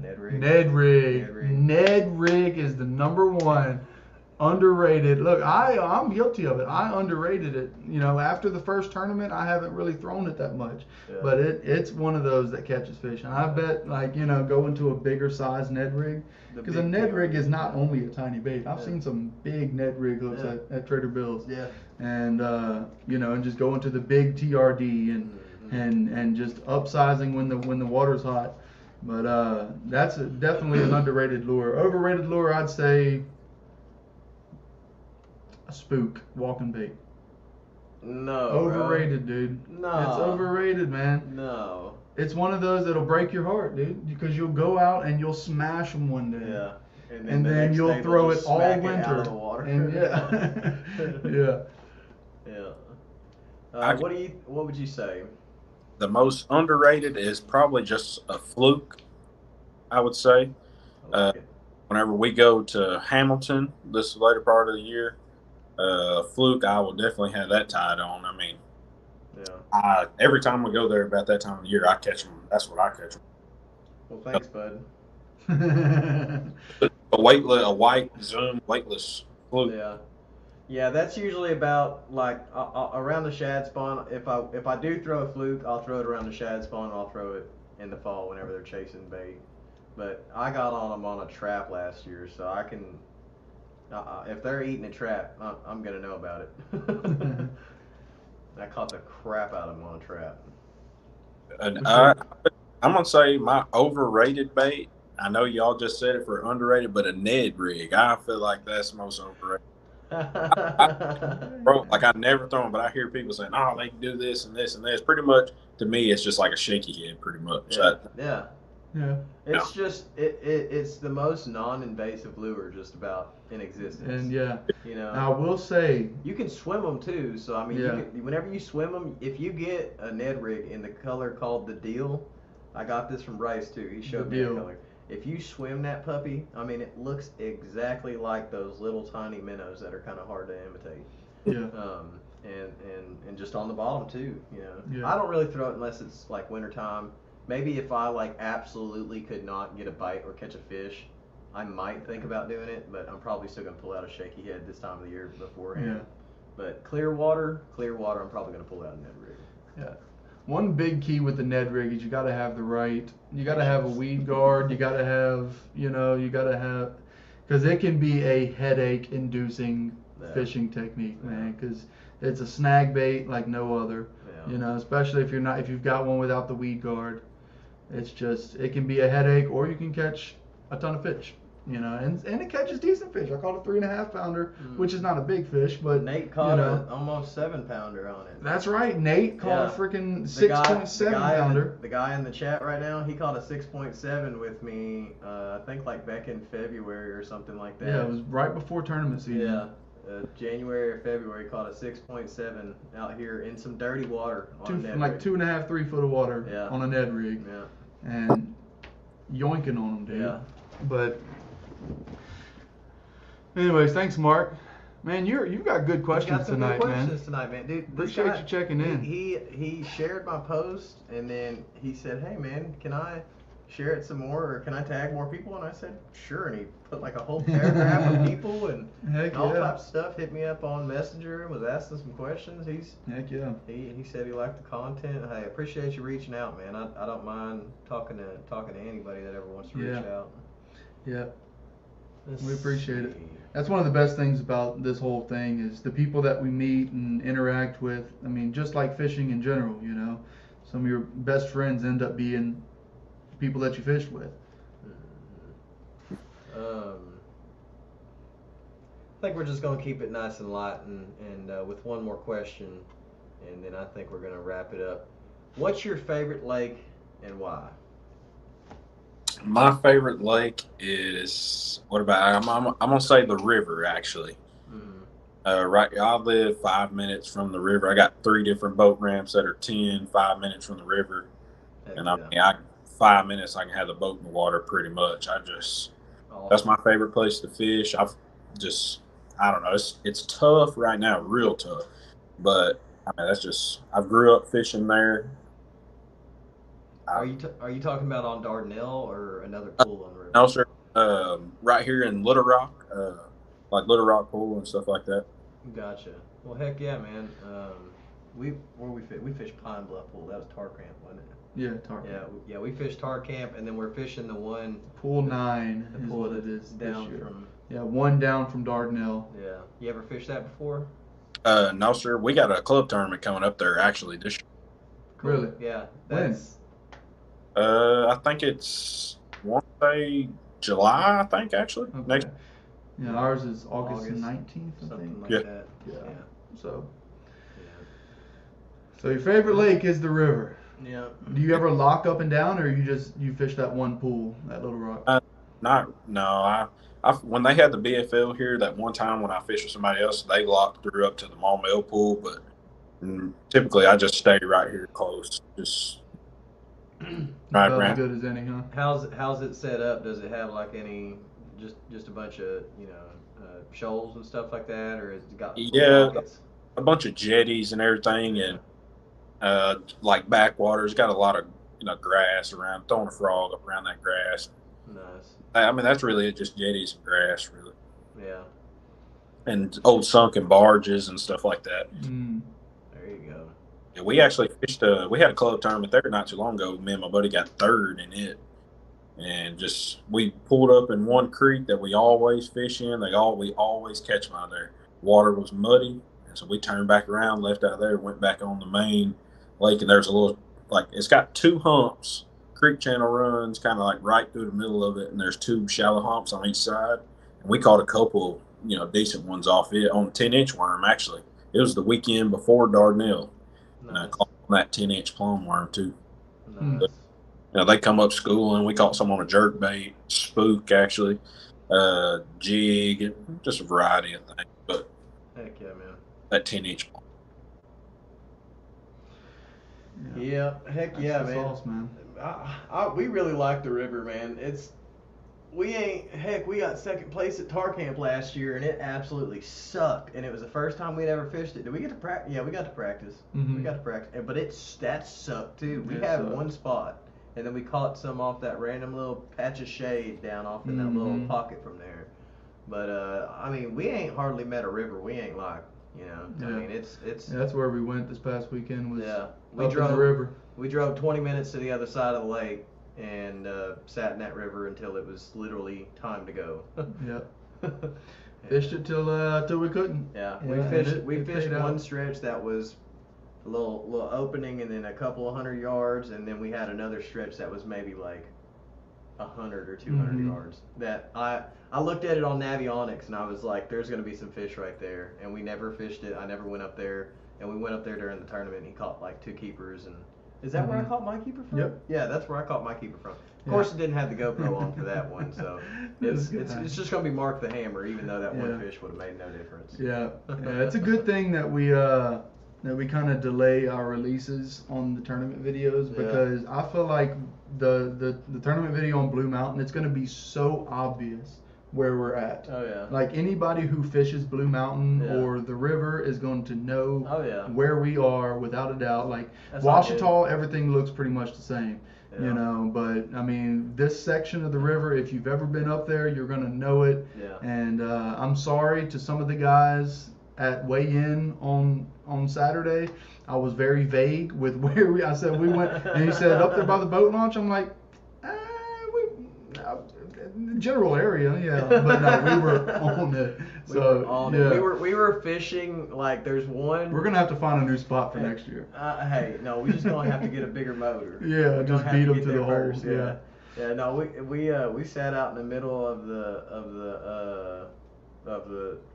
Speaker 2: Ned rig.
Speaker 1: Ned rig is the number one underrated. Look, I'm guilty of it. I underrated it. You know, after the first tournament, I haven't really thrown it that much, but it's one of those that catches fish. And I bet, like, you know, going to a bigger size Ned rig, because a Ned rig is not only a tiny bait. I've seen some big Ned rig hooks at Trader Bill's. Yeah. And you know, and just going to the big TRD and just upsizing when the water's hot. But that's definitely an underrated lure. Overrated lure, I'd say a spook walking bait.
Speaker 2: No.
Speaker 1: Overrated, dude.
Speaker 2: No.
Speaker 1: It's overrated, man.
Speaker 2: No.
Speaker 1: It's one of those that'll break your heart, dude, because you'll go out and you'll smash them one day.
Speaker 2: Yeah.
Speaker 1: And then you'll throw it all winter.
Speaker 2: Out of the water.
Speaker 1: And
Speaker 2: What would you say?
Speaker 3: The most underrated is probably just a fluke, I would say. Whenever we go to Hamilton this later part of the year, fluke, I will definitely have that tied on. I mean, every time we go there about that time of the year, I catch them. That's what I catch them.
Speaker 2: Well, thanks, bud.
Speaker 3: A white Zoom weightless fluke.
Speaker 2: Yeah, that's usually about like around the shad spawn. If I do throw a fluke, I'll throw it around the shad spawn. I'll throw it in the fall whenever they're chasing bait. But I got on them on a trap last year, so I can. If they're eating a trap, I'm gonna know about it. I caught the crap out of them on a trap.
Speaker 3: And I'm gonna say my overrated bait. I know y'all just said it for underrated, but a Ned rig, I feel like that's most overrated. Bro, like I never throw them, but I hear people saying, "Oh, they can do this and this and this." Pretty much, to me, it's just like a shaky head. Pretty much.
Speaker 2: Yeah. It's just it's the most non-invasive lure just about in existence.
Speaker 1: And yeah,
Speaker 2: you know,
Speaker 1: I will say
Speaker 2: you can swim them too. So I mean,
Speaker 1: Yeah.
Speaker 2: whenever you swim them, if you get a Ned rig in the color called the Deal, I got this from Bryce too. He showed me the color. If you swim that puppy, I mean, it looks exactly like those little tiny minnows that are kind of hard to imitate.
Speaker 1: Yeah.
Speaker 2: And just on the bottom too. You know,
Speaker 1: Yeah.
Speaker 2: I don't really throw it unless it's like wintertime. Maybe if I like absolutely could not get a bite or catch a fish, I might think about doing it, but I'm probably still gonna pull out a shaky head this time of the year beforehand.
Speaker 1: Yeah.
Speaker 2: But clear water, I'm probably gonna pull out a Ned rig.
Speaker 1: Yeah. One big key with the Ned rig is you got to have you got to have a weed guard. You got to have, because it can be a headache inducing fishing technique, man, because it's a snag bait like no other, especially if you've got one without the weed guard. It can be a headache, or you can catch a ton of fish. And it catches decent fish. I caught a 3.5 pounder, which is not a big fish, but
Speaker 2: Nate caught an almost 7 pounder on it.
Speaker 1: That's right. Nate caught a freaking 6.7 pounder.
Speaker 2: The guy in the chat right now, he caught a 6.7 with me. I think like back in February or something like that.
Speaker 1: Yeah, it was right before tournament season.
Speaker 2: Yeah. January or February, caught a 6.7 out here in some dirty water on a Ned rig.
Speaker 1: 2.5, 3 foot of water on a Ned rig.
Speaker 2: Yeah.
Speaker 1: And yoinking on them, dude.
Speaker 2: Yeah.
Speaker 1: But anyways, thanks, Mark. Man, you've got good questions tonight,
Speaker 2: man. Dude,
Speaker 1: appreciate you checking in.
Speaker 2: He shared my post and then he said, "Hey, man, can I share it some more, or can I tag more people?" And I said, "Sure." And he put like a whole paragraph of people and all types of stuff. Hit me up on Messenger and was asking some questions. He said he liked the content. Hey, I appreciate you reaching out, man. I don't mind talking to anybody that ever wants to reach out.
Speaker 1: Yeah. We appreciate it. That's one of the best things about this whole thing is the people that we meet and interact with. I mean, just like fishing in general, some of your best friends end up being people that you fished with.
Speaker 2: I think we're just going to keep it nice and light and with one more question, and then I think we're going to wrap it up. What's your favorite lake and why?
Speaker 3: My favorite lake is, I'm gonna say the river, actually. Right, I live 5 minutes from the river. I got 3 different boat ramps that are 5 minutes from the river. And 5 minutes I can have the boat in the water pretty much. That's my favorite place to fish. I don't know, it's tough right now, real tough. But I mean, I grew up fishing there.
Speaker 2: Are you talking about on Dardanelle or another pool on the river?
Speaker 3: No, sir. Right here in Little Rock, like Little Rock Pool and stuff like that.
Speaker 2: Gotcha. Well, heck yeah, man. We fished Pine Bluff Pool. That was Tar Camp, wasn't it?
Speaker 1: Yeah, Tar Camp.
Speaker 2: Yeah, we fished Tar Camp, and then we're fishing the one.
Speaker 1: Pool 9
Speaker 2: the
Speaker 1: is
Speaker 2: pool
Speaker 1: what it is
Speaker 2: down
Speaker 1: this year.
Speaker 2: From.
Speaker 1: Yeah, one down from Dardanelle.
Speaker 2: Yeah. You ever fished that before?
Speaker 3: No, sir. We got a club tournament coming up there actually this year.
Speaker 2: Cool.
Speaker 1: Really?
Speaker 2: Yeah.
Speaker 1: When?
Speaker 3: I think it's July, I think, actually.
Speaker 1: Okay.
Speaker 3: Next.
Speaker 1: Yeah, ours is August 19th, I
Speaker 2: something
Speaker 1: think.
Speaker 2: like that.
Speaker 1: Yeah. So.
Speaker 2: Yeah.
Speaker 1: So your favorite lake is the river.
Speaker 2: Yeah.
Speaker 1: Do you ever lock up and down, or you fish that one pool at Little Rock?
Speaker 3: When they had the BFL here, that one time when I fished with somebody else, they locked through up to the Maumelle pool, but typically I just stay right here close. Just right
Speaker 1: About
Speaker 3: around.
Speaker 1: as good as any, huh?
Speaker 2: How's it set up? Does it have like any just a bunch of shoals and stuff like that, or has it got pockets?
Speaker 3: A bunch of jetties and everything, and like backwaters. Got a lot of grass around. Throwing a frog up around that grass.
Speaker 2: Nice.
Speaker 3: I mean, that's really it, just jetties and grass, really.
Speaker 2: Yeah.
Speaker 3: And old sunken barges and stuff like that.
Speaker 2: There you go.
Speaker 3: Yeah, we actually fished. We had a club tournament there not too long ago. Me and my buddy got third in it, and we pulled up in one creek that we always fish in. We always catch them out there. Water was muddy, and so we turned back around, left out there, went back on the main lake, and there's a little it's got 2 humps. Creek channel runs kind of like right through the middle of it, and there's 2 shallow humps on each side. And we caught a couple decent ones off it on 10-inch worm. Actually, it was the weekend before Dardanelle, and I caught on that 10-inch plum worm too.
Speaker 2: Nice.
Speaker 3: They come up school and we caught some on a jerk bait, spook actually, jig, just a variety of things. But
Speaker 2: heck yeah, man.
Speaker 3: That 10-inch.
Speaker 2: Yeah, heck yeah, man.
Speaker 1: Sauce, man.
Speaker 2: We really like the river, man. We got second place at Tar Camp last year, and it absolutely sucked. And it was the first time we'd ever fished it. Did we get to practice? Yeah, we got to practice.
Speaker 1: Mm-hmm.
Speaker 2: We got to practice, but that sucked too. We
Speaker 1: It
Speaker 2: had
Speaker 1: sucked.
Speaker 2: one spot, and then we caught some off that random little patch of shade down off in that little pocket from there. But I mean, we ain't hardly met a river we ain't like. I mean, it's.
Speaker 1: Yeah, that's where we went this past weekend. Was
Speaker 2: We
Speaker 1: up
Speaker 2: drove
Speaker 1: in the river.
Speaker 2: We drove 20 minutes to the other side of the lake and sat in that river until it was literally time to go.
Speaker 1: Yep. Fished it till we couldn't.
Speaker 2: Yeah,
Speaker 1: Yeah,
Speaker 2: we
Speaker 1: it
Speaker 2: fished
Speaker 1: paid
Speaker 2: one
Speaker 1: out.
Speaker 2: stretch that was a little opening and then a couple of 100 yards, and then we had another stretch that was maybe like 100 or 200
Speaker 1: Mhm.
Speaker 2: yards. That I looked at it on Navionics and I was like, there's gonna be some fish right there, and we never fished it. I never went up there, and we went up there during the tournament and he caught like 2 keepers. And is that where I
Speaker 1: Mhm.
Speaker 2: caught my keeper from?
Speaker 1: Yep.
Speaker 2: Yeah, that's where I caught my keeper from. Of
Speaker 1: Yeah.
Speaker 2: course, it didn't have the GoPro on for that one, so
Speaker 1: That's
Speaker 2: it's
Speaker 1: good.
Speaker 2: just gonna be Mark the Hammer, even though that
Speaker 1: Yeah.
Speaker 2: one fish would have made no difference.
Speaker 1: Yeah, it's a good thing that we kind of delay our releases on the tournament videos,
Speaker 2: Yeah.
Speaker 1: because I feel like the tournament video on Blue Mountain, it's going to be so obvious where we're at.
Speaker 2: Oh yeah.
Speaker 1: Like anybody who fishes Blue Mountain
Speaker 2: Yeah.
Speaker 1: or the river is going to know
Speaker 2: Oh yeah.
Speaker 1: where we are without a doubt. Like
Speaker 2: That's all good.
Speaker 1: Ouachita, everything looks pretty much the same.
Speaker 2: Yeah.
Speaker 1: But I mean, this section of the river, if you've ever been up there, you're gonna know it.
Speaker 2: Yeah.
Speaker 1: And I'm sorry to some of the guys at weigh-in on Saturday. I was very vague with where I said we went, and he said up there by the boat launch. I'm like, general area, yeah, but no, we were on it.
Speaker 2: We
Speaker 1: So
Speaker 2: were on
Speaker 1: yeah,
Speaker 2: it. We were fishing like there's one.
Speaker 1: we're gonna have to find a new spot for next year.
Speaker 2: Hey, no, we just gonna have to get a bigger motor.
Speaker 1: Yeah,
Speaker 2: We're
Speaker 1: just
Speaker 2: gonna have
Speaker 1: beat 'em
Speaker 2: get
Speaker 1: to
Speaker 2: there
Speaker 1: the
Speaker 2: first,
Speaker 1: holes, yeah.
Speaker 2: Yeah, no, we sat out in the middle of the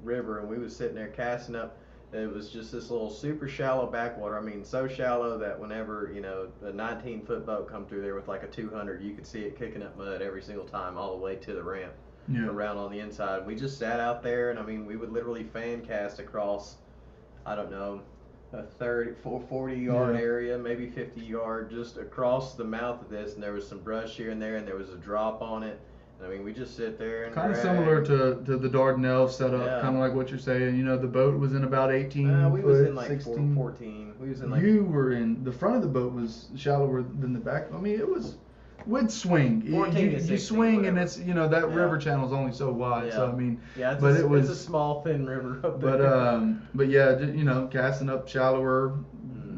Speaker 2: river, and we was sitting there casting up. It was just this little super shallow backwater. I mean, so shallow that whenever a 19-foot boat come through there with like a 200, you could see it kicking up mud every single time, all the way to the ramp.
Speaker 1: Yeah.
Speaker 2: Around on the inside. We just sat out there, and I mean, we would literally fan cast across, I don't know, a 40-yard
Speaker 1: Yeah.
Speaker 2: area, maybe 50-yard, just across the mouth of this, and there was some brush here and there, and there was a drop on it. And I mean, we just sit there and
Speaker 1: Kind of
Speaker 2: drag.
Speaker 1: similar to the Dardanelle setup,
Speaker 2: Yeah.
Speaker 1: kind of like what you're saying. The boat was in about 18
Speaker 2: we
Speaker 1: foot,
Speaker 2: was in like
Speaker 1: 16.
Speaker 2: 14. We was in like.
Speaker 1: You were in the front of the boat was shallower than the back. I mean, it was with swing.
Speaker 2: 14 to
Speaker 1: You
Speaker 2: 16,
Speaker 1: swing, and
Speaker 2: whatever.
Speaker 1: it's that
Speaker 2: Yeah.
Speaker 1: river channel is only so wide. So
Speaker 2: Yeah.
Speaker 1: I mean,
Speaker 2: Yeah,
Speaker 1: but it was
Speaker 2: it's a small, thin river up there.
Speaker 1: but yeah, casting up shallower.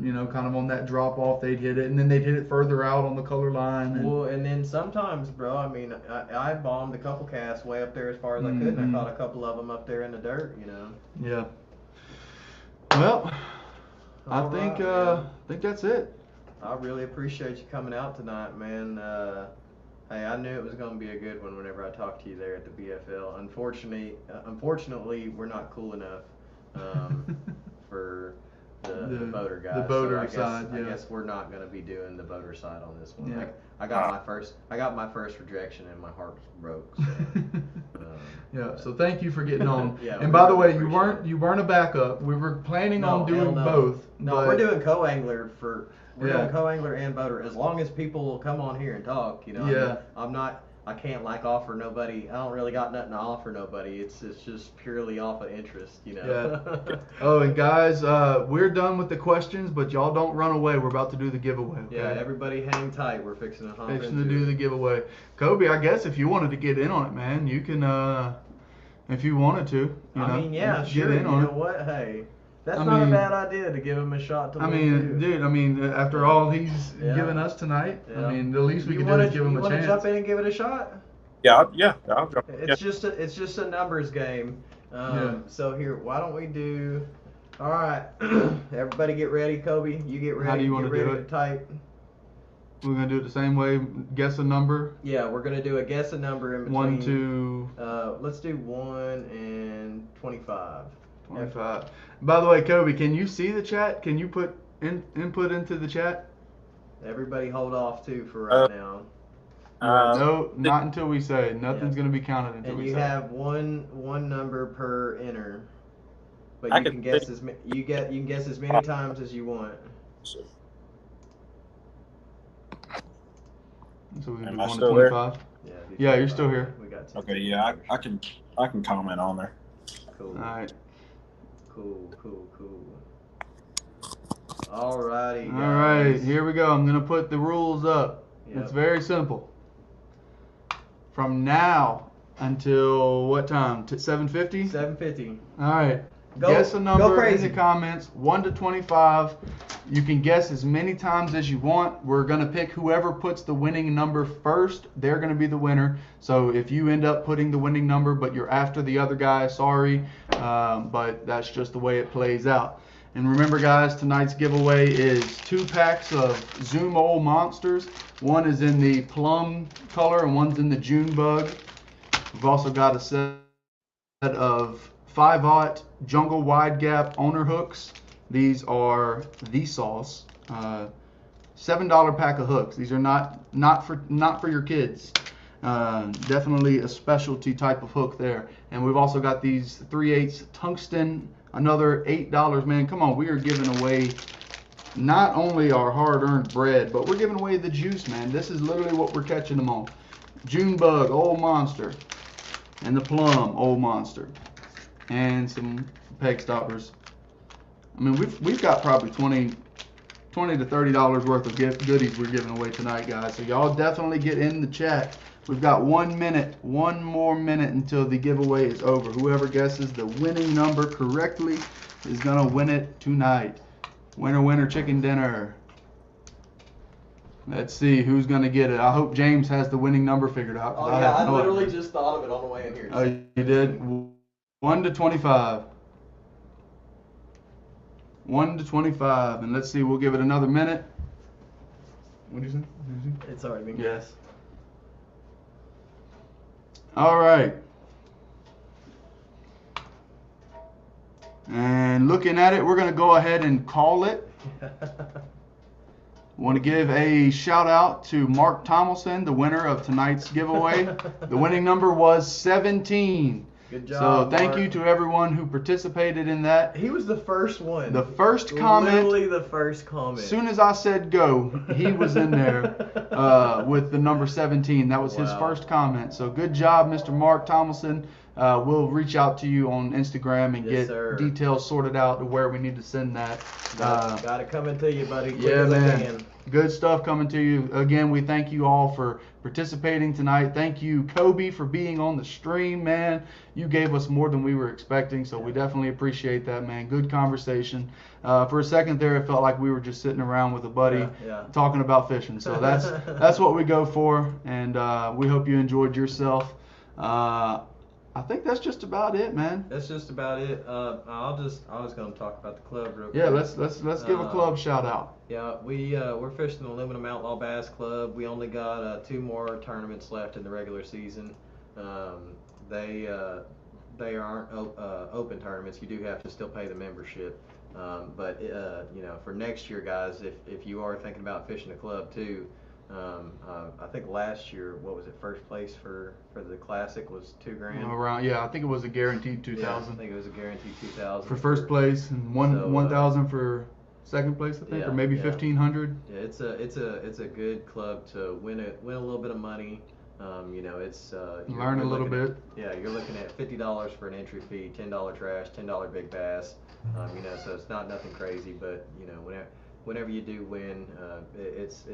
Speaker 1: Kind of on that drop off, they'd hit it, and then they'd hit it further out on the color line. And,
Speaker 2: Well, and then sometimes, bro, I mean, I bombed a couple casts way up there as far as I could, and I caught a couple of them up there in the dirt,
Speaker 1: Yeah. Well, I
Speaker 2: All
Speaker 1: think
Speaker 2: right, man.
Speaker 1: think that's it.
Speaker 2: I really appreciate you coming out tonight, man. Hey, I knew it was going to be a good one whenever I talked to you there at the BFL. Unfortunately, we're not cool enough for the boater guys.
Speaker 1: The boater
Speaker 2: so I guess,
Speaker 1: side,
Speaker 2: I
Speaker 1: yeah.
Speaker 2: guess we're not going to be doing the boater side on this one.
Speaker 1: Yeah.
Speaker 2: I got my first rejection and my heart broke. So,
Speaker 1: Yeah. So thank you for getting on.
Speaker 2: Yeah,
Speaker 1: And
Speaker 2: we
Speaker 1: by the
Speaker 2: really
Speaker 1: way,
Speaker 2: appreciate it.
Speaker 1: you weren't a backup. We were planning on doing
Speaker 2: hell no.
Speaker 1: both.
Speaker 2: No,
Speaker 1: but
Speaker 2: we're doing co-angler We're
Speaker 1: Yeah.
Speaker 2: doing co-angler and boater as long as people will come on here and talk.
Speaker 1: Yeah.
Speaker 2: I can't offer nobody. I don't really got nothing to offer nobody. It's just purely off of interest.
Speaker 1: Yeah. Oh, and guys, we're done with the questions, but y'all don't run away. We're about to do the giveaway. Okay?
Speaker 2: Yeah, everybody hang tight. We're fixing to hop
Speaker 1: Fixing to
Speaker 2: into
Speaker 1: do
Speaker 2: it.
Speaker 1: the giveaway. Koby, I guess if you wanted to get in on it, man, you can. If you wanted to,
Speaker 2: I mean, yeah,
Speaker 1: get
Speaker 2: sure.
Speaker 1: in
Speaker 2: You
Speaker 1: on
Speaker 2: know
Speaker 1: it.
Speaker 2: what? Hey, that's
Speaker 1: I
Speaker 2: not
Speaker 1: mean-
Speaker 2: a bad idea to give him a shot to
Speaker 1: I
Speaker 2: win,
Speaker 1: mean,
Speaker 2: too.
Speaker 1: dude. After all he's
Speaker 2: Yeah.
Speaker 1: given us tonight,
Speaker 2: Yeah.
Speaker 1: I mean, the least we
Speaker 2: You
Speaker 1: can do
Speaker 2: wanna-
Speaker 1: is give him
Speaker 2: you
Speaker 1: a
Speaker 2: wanna
Speaker 1: chance.
Speaker 2: jump in and give it a shot?
Speaker 3: I'll jump. Yeah.
Speaker 2: It's just a numbers game.
Speaker 1: Yeah.
Speaker 2: So here, why don't we do? All right, everybody get ready. Koby, you get ready.
Speaker 1: How do you
Speaker 2: Get
Speaker 1: wanna do
Speaker 2: ready
Speaker 1: it?
Speaker 2: to type.
Speaker 1: We're gonna do it the same way. Guess a number.
Speaker 2: Yeah, we're gonna do a guess a number in between.
Speaker 1: 1 to.
Speaker 2: Let's do 1 and 25.
Speaker 1: 25. By the way, Koby, can you see the chat? Can you put input into the chat?
Speaker 2: Everybody hold off too for right now.
Speaker 1: No, not until we say. Nothing's gonna be counted until we say.
Speaker 2: And you have one number per enter, but
Speaker 3: I
Speaker 2: you
Speaker 3: can
Speaker 2: can guess you can guess as many times as you want.
Speaker 1: So we can
Speaker 3: Am
Speaker 1: do
Speaker 3: I
Speaker 1: 1 to
Speaker 3: still there?
Speaker 1: 25.
Speaker 2: Yeah,
Speaker 1: you're still here.
Speaker 2: We got
Speaker 3: Okay, yeah, I can comment on there.
Speaker 2: Cool.
Speaker 1: All right.
Speaker 2: Cool. Alrighty, guys.
Speaker 1: All right, here we go. I'm gonna put the rules up.
Speaker 2: Yep.
Speaker 1: It's very simple. From now until what time? 7:50.
Speaker 2: 7:50.
Speaker 1: All right.
Speaker 2: Go-
Speaker 1: Guess a
Speaker 2: go
Speaker 1: number in
Speaker 2: crazy.
Speaker 1: the comments. 1 to 25. You can guess as many times as you want. We're gonna pick whoever puts the winning number first. They're gonna be the winner. So if you end up putting the winning number, but you're after the other guy, sorry. But that's just the way it plays out. And remember, guys, tonight's giveaway is 2 packs of Zoom Old Monsters. One is in the plum color and one's in the June bug. We've also got a set of 5/0 Jungle Wide Gap owner hooks. These are the sauce. $7 pack of hooks. These are not for your kids. Definitely a specialty type of hook there. And we've also got these 3/8 tungsten. Another $8, man. Come on, we are giving away not only our hard-earned bread, but we're giving away the juice, man. This is literally what we're catching them on. June bug, Old Monster, and the plum, Old Monster, and some peg stoppers. I mean, we've got probably $20 to $30 worth of goodies we're giving away tonight, guys. So y'all definitely get in the chat. We've got 1 minute, one more minute until the giveaway is over. Whoever guesses the winning number correctly is gonna win it tonight. Winner, chicken dinner. Let's see who's gonna get it. I hope James has the winning number figured out.
Speaker 2: Oh yeah, I literally just thought of it on the way in here.
Speaker 1: Oh, you did? 1 to 25. 1 to 25, and let's see. We'll give it another minute. What did you say?
Speaker 2: It's already been
Speaker 1: Yes. All right. And looking at it, we're going to go ahead and call it. Want to give a shout out to Mark Tomlinson, the winner of tonight's giveaway. The winning number was 17.
Speaker 2: Good job.
Speaker 1: So thank
Speaker 2: Mark.
Speaker 1: you to everyone who participated in that.
Speaker 2: He was the first one.
Speaker 1: The first comment.
Speaker 2: Literally the first comment.
Speaker 1: As soon as I said go, he was in there with the number 17. That was his first comment. So good job, Mr. Mark Tomlinson. We'll reach out to you on Instagram and get details sorted out to where we need to send that.
Speaker 2: Got it coming to you, buddy.
Speaker 1: Yeah, man. Good stuff coming to you. Again, we thank you all for participating tonight. Thank you, Koby, for being on the stream, man. You gave us more than we were expecting, so we definitely appreciate that, man. Good conversation. For a second there, it felt like we were just sitting around with a buddy talking about fishing. So that's what we go for, and we hope you enjoyed yourself. I think that's just about it, man.
Speaker 2: That's just about it. I was going to talk about the club real quick.
Speaker 1: Yeah, let's give a club shout out.
Speaker 2: Yeah, we're fishing the Aluminum Outlaw Bass Club. We only got 2 more tournaments left in the regular season. They aren't open tournaments. You do have to still pay the membership. But for next year, guys, if you are thinking about fishing a club too, I think last year, what was it? First place for the classic was $2,000.
Speaker 1: Around, I think it was a guaranteed 2,000.
Speaker 2: Yeah, I think it was a guaranteed 2,000
Speaker 1: for first place, and 1,000 for second place, I think, or maybe 1,500.
Speaker 2: Yeah, it's a good club to win a little bit of money. It's
Speaker 1: learn a little bit.
Speaker 2: Yeah, you're looking at $50 for an entry fee, $10 trash, $10 big bass. So it's not nothing crazy, but whenever you do win, it's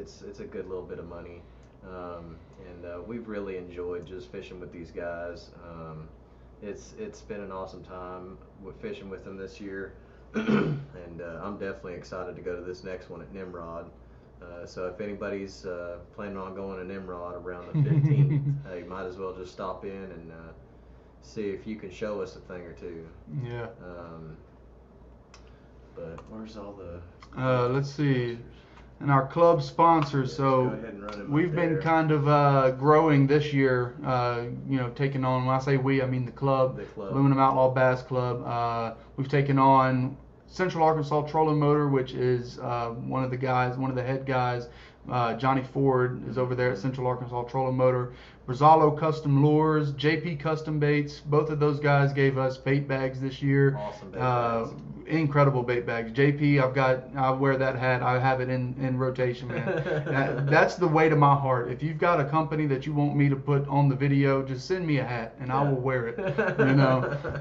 Speaker 2: a good little bit of money. And we've really enjoyed just fishing with these guys. It's been an awesome time with fishing with them this year. And I'm definitely excited to go to this next one at Nimrod. So if anybody's planning on going to Nimrod around the 15th, you might as well just stop in and see if you can show us a thing or two.
Speaker 1: Yeah.
Speaker 2: But where's all the...
Speaker 1: let's see. and our club sponsors.
Speaker 2: Go
Speaker 1: So
Speaker 2: ahead and run him
Speaker 1: we've
Speaker 2: up
Speaker 1: been
Speaker 2: there.
Speaker 1: kind of growing this year, taking on, when I say we, I mean the club, Aluminum Outlaw Bass Club. We've taken on Central Arkansas Trolling Motor, which is one of the head guys, Johnny Ford, is over there at Central Arkansas Trolling Motor. Brazalo Custom Lures, JP Custom Baits, both of those guys gave us bait bags this year.
Speaker 2: Awesome bait bags.
Speaker 1: Incredible bait bags. JP, I wear that hat. I have it in rotation, man. That's the way to my heart. If you've got a company that you want me to put on the video, just send me a hat and I will wear it.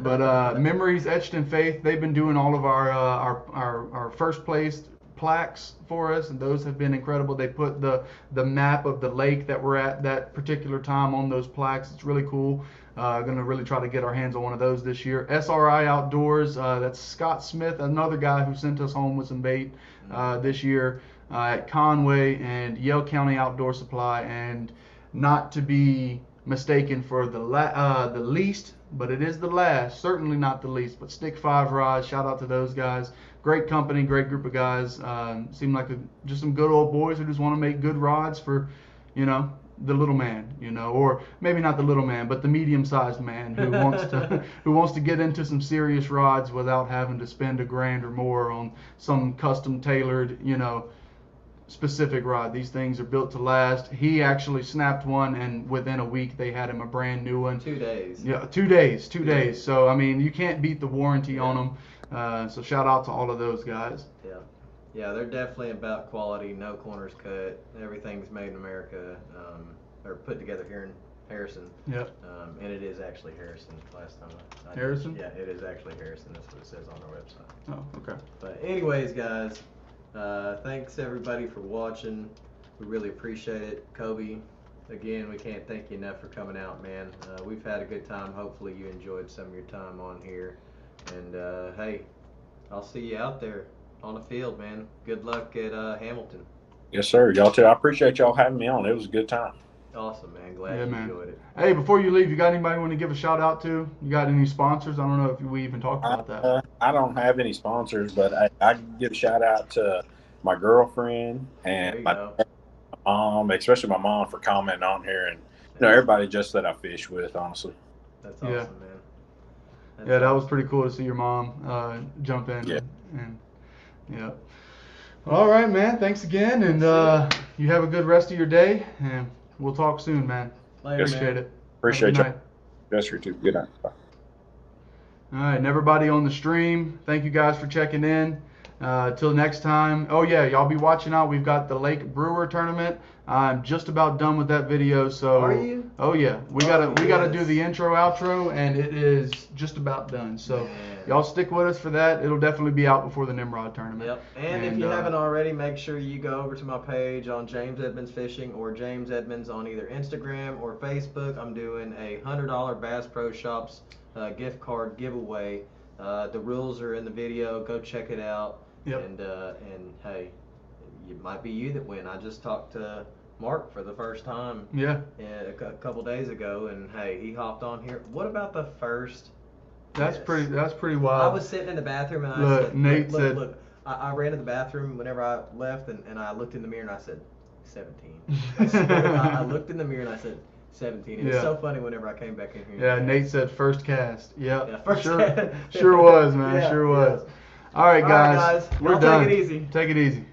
Speaker 1: But Memories Etched in Faith, they've been doing all of our first place plaques for us, and those have been incredible. They put the map of the lake that we're at that particular time on those plaques. It's really cool. Going to really try to get our hands on one of those this year. SRI Outdoors, that's Scott Smith, another guy who sent us home with some bait this year at Conway, and Yale County Outdoor Supply, and not to be mistaken for the least, but it is the last, certainly not the least, but Stick 5 Rods. Shout out to those guys. Great company, great group of guys. Seem like just some good old boys who just want to make good rods for, the little man, or maybe not the little man, but the medium-sized man who wants to get into some serious rods without having to spend $1,000 or more on some custom tailored, specific rod. These things are built to last. He actually snapped one, and within a week they had him a brand new one.
Speaker 2: 2 days.
Speaker 1: Yeah, 2 days. 2 days. So I mean, you can't beat the warranty on them. So shout out to all of those guys.
Speaker 2: Yeah, they're definitely about quality. No corners cut. Everything's made in America. Or put together here in Harrison.
Speaker 1: Yep.
Speaker 2: And it is actually Harrison. Last time I
Speaker 1: Harrison?
Speaker 2: Yeah, it is actually Harrison. That's what it says on our website.
Speaker 1: Oh, okay.
Speaker 2: But anyways, guys, thanks everybody for watching. We really appreciate it. Koby, again, we can't thank you enough for coming out, man. We've had a good time. Hopefully you enjoyed some of your time on here. And hey, I'll see you out there on the field, man. Good luck at Hamilton.
Speaker 3: Yes, sir. Y'all too. I appreciate y'all having me on. It was a good time.
Speaker 2: Awesome, man. Glad you enjoyed it.
Speaker 1: Hey, before you leave, you got anybody you want to give a shout out to? You got any sponsors? I don't know if we even talked about that.
Speaker 3: I don't have any sponsors, but I can give a shout out to my girlfriend and my mom, especially my mom, for commenting on here, and everybody just that I fish with, honestly.
Speaker 2: That's awesome, man.
Speaker 1: That's that was pretty cool to see your mom jump in.
Speaker 3: Yeah.
Speaker 1: And all right, man. Thanks again, and you have a good rest of your day, and we'll talk soon, man.
Speaker 2: Later,
Speaker 1: Appreciate it.
Speaker 3: Appreciate you. Yes, you too. Good night. Bye.
Speaker 1: All right, and everybody on the stream, thank you guys for checking in. Till next time. Oh yeah, y'all be watching out. We've got the Lake Brewer tournament. I'm just about done with that video. So.
Speaker 2: Are you?
Speaker 1: Oh yeah, we gotta do the intro outro, and it is just about done. So y'all stick with us for that. It'll definitely be out before the Nimrod tournament.
Speaker 2: Yep. And if you haven't already, make sure you go over to my page on James Edmonds Fishing or James Edmonds on either Instagram or Facebook. I'm doing a $100 Bass Pro Shops gift card giveaway. The rules are in the video. Go check it out.
Speaker 1: Yep.
Speaker 2: And hey, it might be you that win. I just talked to Mark for the first time.
Speaker 1: Yeah.
Speaker 2: A couple days ago, and hey, he hopped on here. What about the first?
Speaker 1: That's pretty wild.
Speaker 2: I was sitting in the bathroom and I said,
Speaker 1: Nate said,
Speaker 2: look. I ran to the bathroom whenever I left, and I looked in the mirror and I said, 17. I swear, I looked in the mirror and I said, 17. It was so funny whenever I came back in here.
Speaker 1: Yeah, Nate said first cast. Yep.
Speaker 2: Yeah, first
Speaker 1: sure,
Speaker 2: cast.
Speaker 1: Sure was, man. Sure was. All right, guys.
Speaker 2: We're
Speaker 1: Y'all
Speaker 2: done. Take it easy.
Speaker 1: Take it easy.